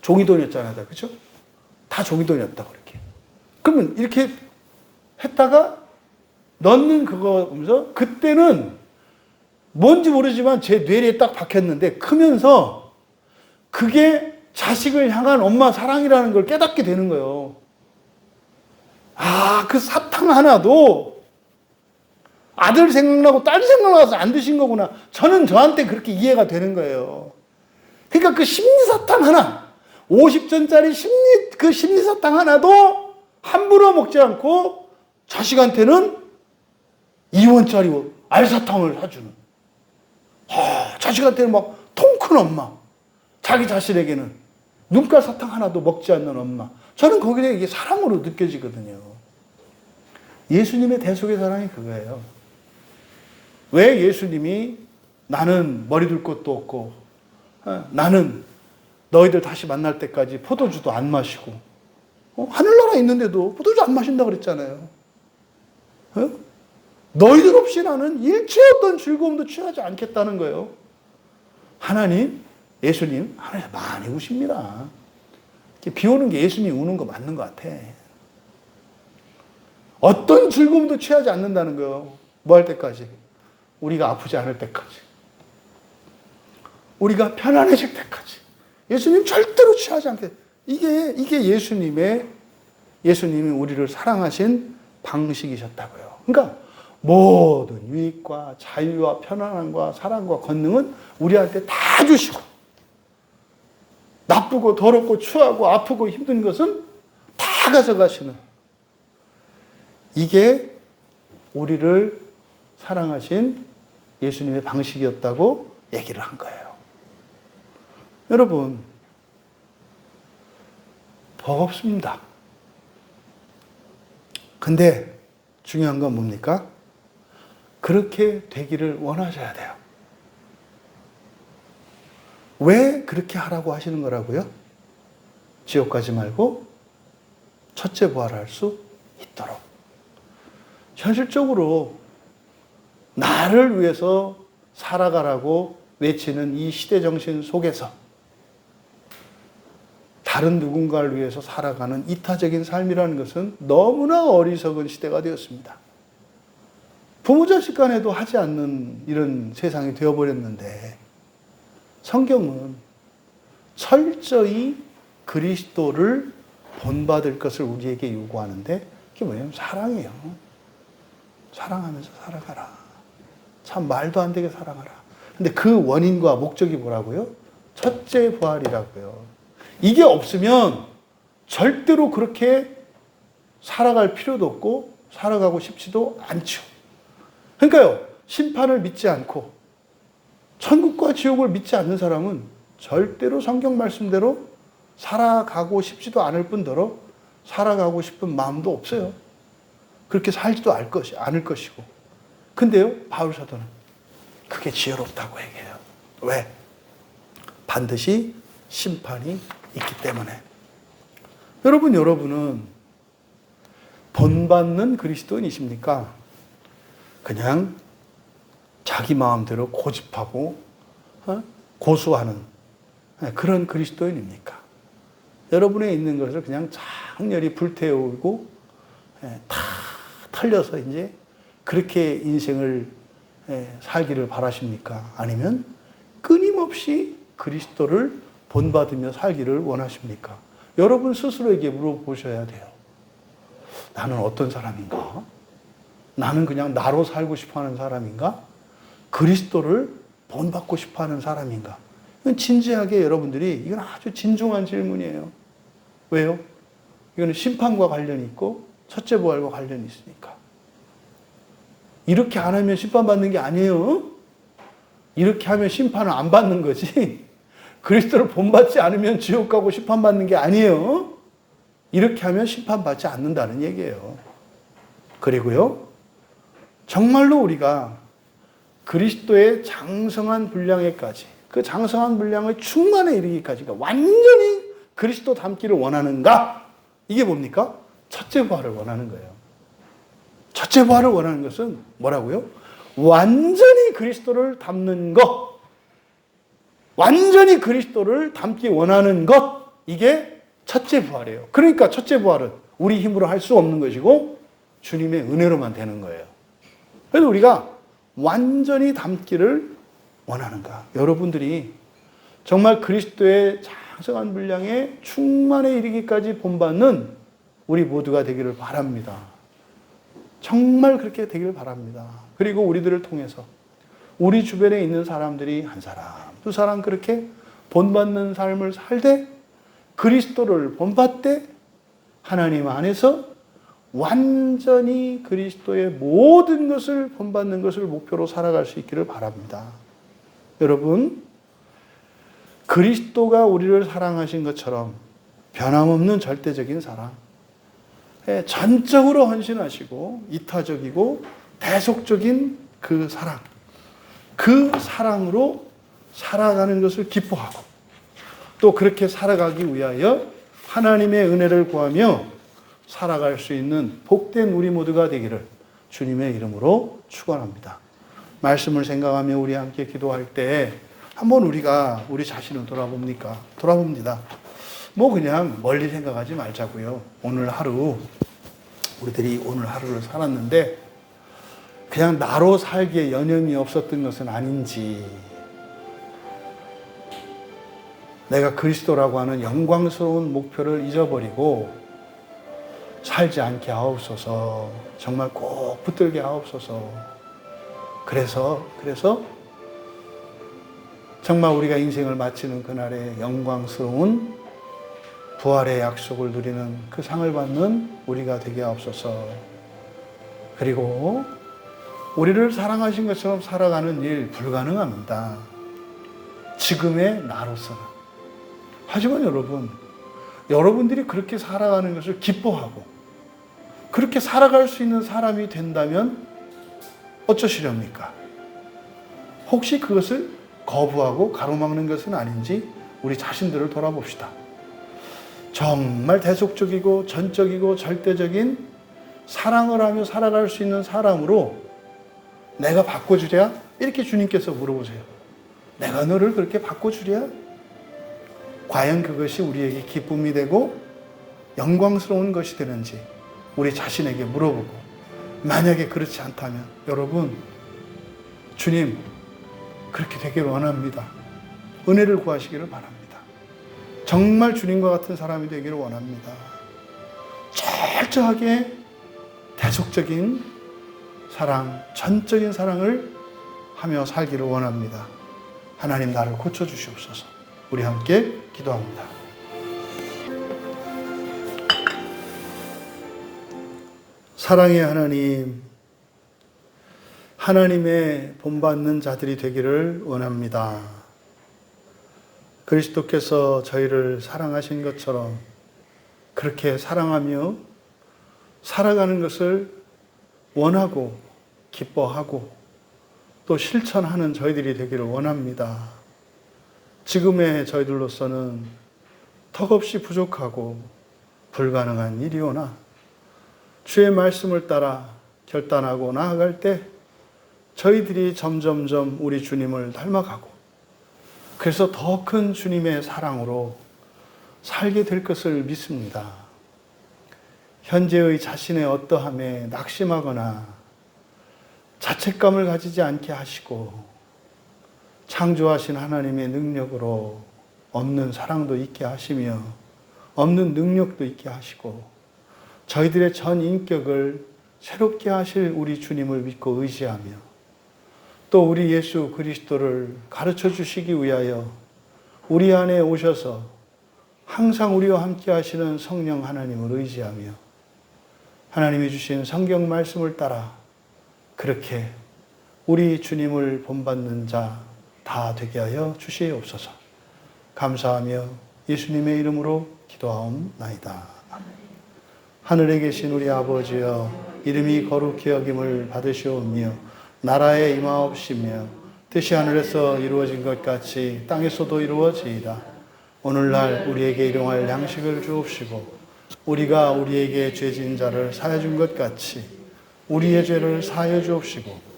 종이돈이었잖아요. 그쵸? 다 종이돈이었다, 그렇게. 그러면 이렇게 했다가 넣는 그거 보면서 그때는 뭔지 모르지만 제 뇌리에 딱 박혔는데 크면서 그게 자식을 향한 엄마 사랑이라는 걸 깨닫게 되는 거예요. 아, 그 사탕 하나도 아들 생각나고 딸 생각나서 안 드신 거구나. 저한테 그렇게 이해가 되는 거예요. 그러니까 그 심리사탕 하나, 50전짜리 그 심리사탕 하나도 함부로 먹지 않고 자식한테는 2원짜리 알사탕을 사주는. 자식한테는 막 통 큰 엄마. 자기 자신에게는 눈깔 사탕 하나도 먹지 않는 엄마. 저는 거기에 이게 사랑으로 느껴지거든요. 예수님의 대속의 사랑이 그거예요. 왜 예수님이 나는 머리 둘 것도 없고 나는 너희들 다시 만날 때까지 포도주도 안 마시고 하늘나라에 있는데도 포도주 안 마신다고 그랬잖아요. 너희들 없이 나는 일체의 어떤 즐거움도 취하지 않겠다는 거예요. 예수님, 하나님 많이 우십니다. 비 오는 게 예수님 우는 거 맞는 것 같아. 어떤 즐거움도 취하지 않는다는 거예요. 뭐 할 때까지? 우리가 아프지 않을 때까지. 우리가 편안해질 때까지. 예수님 절대로 취하지 않게. 이게 예수님이 우리를 사랑하신 방식이셨다고요. 그러니까 모든 유익과 자유와 편안함과 사랑과 권능은 우리한테 다 주시고 나쁘고 더럽고 추하고 아프고 힘든 것은 다 가져가시는 이게 우리를 사랑하신 예수님의 방식이었다고 얘기를 한 거예요. 여러분, 버겁습니다. 근데 중요한 건 뭡니까? 그렇게 되기를 원하셔야 돼요. 왜 그렇게 하라고 하시는 거라고요? 지옥 가지 말고 첫째 부활할 수 있도록. 현실적으로 나를 위해서 살아가라고 외치는 이 시대 정신 속에서 다른 누군가를 위해서 살아가는 이타적인 삶이라는 것은 너무나 어리석은 시대가 되었습니다. 부모 자식 간에도 하지 않는 이런 세상이 되어버렸는데 성경은 철저히 그리스도를 본받을 것을 우리에게 요구하는데 그게 뭐냐면 사랑이에요. 사랑하면서 살아가라. 참 말도 안 되게 살아가라. 근데 그 원인과 목적이 뭐라고요? 첫째 부활이라고요. 이게 없으면 절대로 그렇게 살아갈 필요도 없고 살아가고 싶지도 않죠. 그러니까요, 심판을 믿지 않고 천국과 지옥을 믿지 않는 사람은 절대로 성경 말씀대로 살아가고 싶지도 않을 뿐더러 살아가고 싶은 마음도 없어요. 그렇게 살지도 않을 것이고. 근데요, 바울 사도는 그게 지혜롭다고 얘기해요. 왜? 반드시 심판이 있기 때문에. 여러분은 본받는 그리스도인이십니까? 그냥 자기 마음대로 고집하고 고수하는 그런 그리스도인입니까? 여러분에 있는 것을 그냥 장렬히 불태우고 다 털려서 이제 그렇게 인생을 살기를 바라십니까? 아니면 끊임없이 그리스도를 본받으며 살기를 원하십니까? 여러분 스스로에게 물어보셔야 돼요. 나는 어떤 사람인가? 나는 그냥 나로 살고 싶어하는 사람인가? 그리스도를 본받고 싶어하는 사람인가? 진지하게 여러분들이, 이건 아주 진중한 질문이에요. 왜요? 이거는 심판과 관련이 있고 첫째 부활과 관련이 있으니까. 이렇게 안 하면 심판받는 게 아니에요. 이렇게 하면 심판을 안 받는 거지. 그리스도를 본받지 않으면 지옥 가고 심판받는 게 아니에요. 이렇게 하면 심판받지 않는다는 얘기예요. 그리고요, 정말로 우리가 그리스도의 장성한 분량에까지, 그 장성한 분량의 충만에 이르기까지가 완전히 그리스도 닮기를 원하는가? 이게 뭡니까? 첫째 부활을 원하는 거예요. 첫째 부활을 원하는 것은 뭐라고요? 완전히 그리스도를 닮는 것, 완전히 그리스도를 닮기 원하는 것, 이게 첫째 부활이에요. 그러니까 첫째 부활은 우리 힘으로 할 수 없는 것이고 주님의 은혜로만 되는 거예요. 그래서 우리가 완전히 닮기를 원하는가? 여러분들이 정말 그리스도의 장성한 분량에 충만에 이르기까지 본받는 우리 모두가 되기를 바랍니다. 정말 그렇게 되기를 바랍니다. 그리고 우리들을 통해서 우리 주변에 있는 사람들이 한 사람, 두 사람 그렇게 본받는 삶을 살되 그리스도를 본받되 하나님 안에서 완전히 그리스도의 모든 것을 본받는 것을 목표로 살아갈 수 있기를 바랍니다. 여러분, 그리스도가 우리를 사랑하신 것처럼 변함없는 절대적인 사랑, 전적으로 헌신하시고 이타적이고 대속적인 그 사랑, 그 사랑으로 살아가는 것을 기뻐하고 또 그렇게 살아가기 위하여 하나님의 은혜를 구하며 살아갈 수 있는 복된 우리 모두가 되기를 주님의 이름으로 축원합니다. 말씀을 생각하며 우리 함께 기도할 때 한번 우리가 우리 자신을 돌아봅니다. 뭐 그냥 멀리 생각하지 말자고요. 오늘 하루, 우리들이 오늘 하루를 살았는데 그냥 나로 살기에 여념이 없었던 것은 아닌지, 내가 그리스도라고 하는 영광스러운 목표를 잊어버리고 살지 않게 하옵소서. 정말 꼭 붙들게 하옵소서. 그래서 정말 우리가 인생을 마치는 그날에 영광스러운 부활의 약속을 누리는 그 상을 받는 우리가 되게 하옵소서. 그리고 우리를 사랑하신 것처럼 살아가는 일 불가능합니다. 지금의 나로서는. 하지만 여러분들이 그렇게 살아가는 것을 기뻐하고 그렇게 살아갈 수 있는 사람이 된다면 어쩌시렵니까? 혹시 그것을 거부하고 가로막는 것은 아닌지 우리 자신들을 돌아봅시다. 정말 대속적이고 전적이고 절대적인 사랑을 하며 살아갈 수 있는 사람으로 내가 바꿔주랴? 이렇게 주님께서 물어보세요. 내가 너를 그렇게 바꿔주랴? 과연 그것이 우리에게 기쁨이 되고 영광스러운 것이 되는지 우리 자신에게 물어보고, 만약에 그렇지 않다면 여러분, 주님 그렇게 되기를 원합니다. 은혜를 구하시기를 바랍니다. 정말 주님과 같은 사람이 되기를 원합니다. 철저하게 대속적인 사랑, 전적인 사랑을 하며 살기를 원합니다. 하나님 나를 고쳐주시옵소서. 우리 함께 기도합니다. 사랑의 하나님, 하나님의 본받는 자들이 되기를 원합니다. 그리스도께서 저희를 사랑하신 것처럼 그렇게 사랑하며 살아가는 것을 원하고 기뻐하고 또 실천하는 저희들이 되기를 원합니다. 지금의 저희들로서는 턱없이 부족하고 불가능한 일이오나 주의 말씀을 따라 결단하고 나아갈 때 저희들이 점점점 우리 주님을 닮아가고 그래서 더 큰 주님의 사랑으로 살게 될 것을 믿습니다. 현재의 자신의 어떠함에 낙심하거나 자책감을 가지지 않게 하시고 창조하신 하나님의 능력으로 없는 사랑도 있게 하시며 없는 능력도 있게 하시고 저희들의 전 인격을 새롭게 하실 우리 주님을 믿고 의지하며 또 우리 예수 그리스도를 가르쳐 주시기 위하여 우리 안에 오셔서 항상 우리와 함께 하시는 성령 하나님을 의지하며 하나님이 주신 성경 말씀을 따라 그렇게 우리 주님을 본받는 자 다 되게 하여 주시옵소서. 감사하며 예수님의 이름으로 기도하옵나이다. 하늘에 계신 우리 아버지여, 이름이 거룩히 여김을 받으시오며 나라에 임하옵시며 뜻이 하늘에서 이루어진 것 같이 땅에서도 이루어지이다. 오늘날 우리에게 일용할 양식을 주옵시고 우리가 우리에게 죄진 자를 사하여 준 것 같이 우리의 죄를 사하여 주옵시고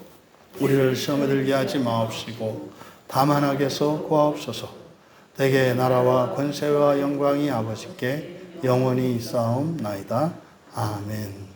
우리를 시험에 들게 하지 마옵시고 다만 악에서 구하옵소서. 대개 나라와 권세와 영광이 아버지께 영원히 있사옵나이다. 아멘.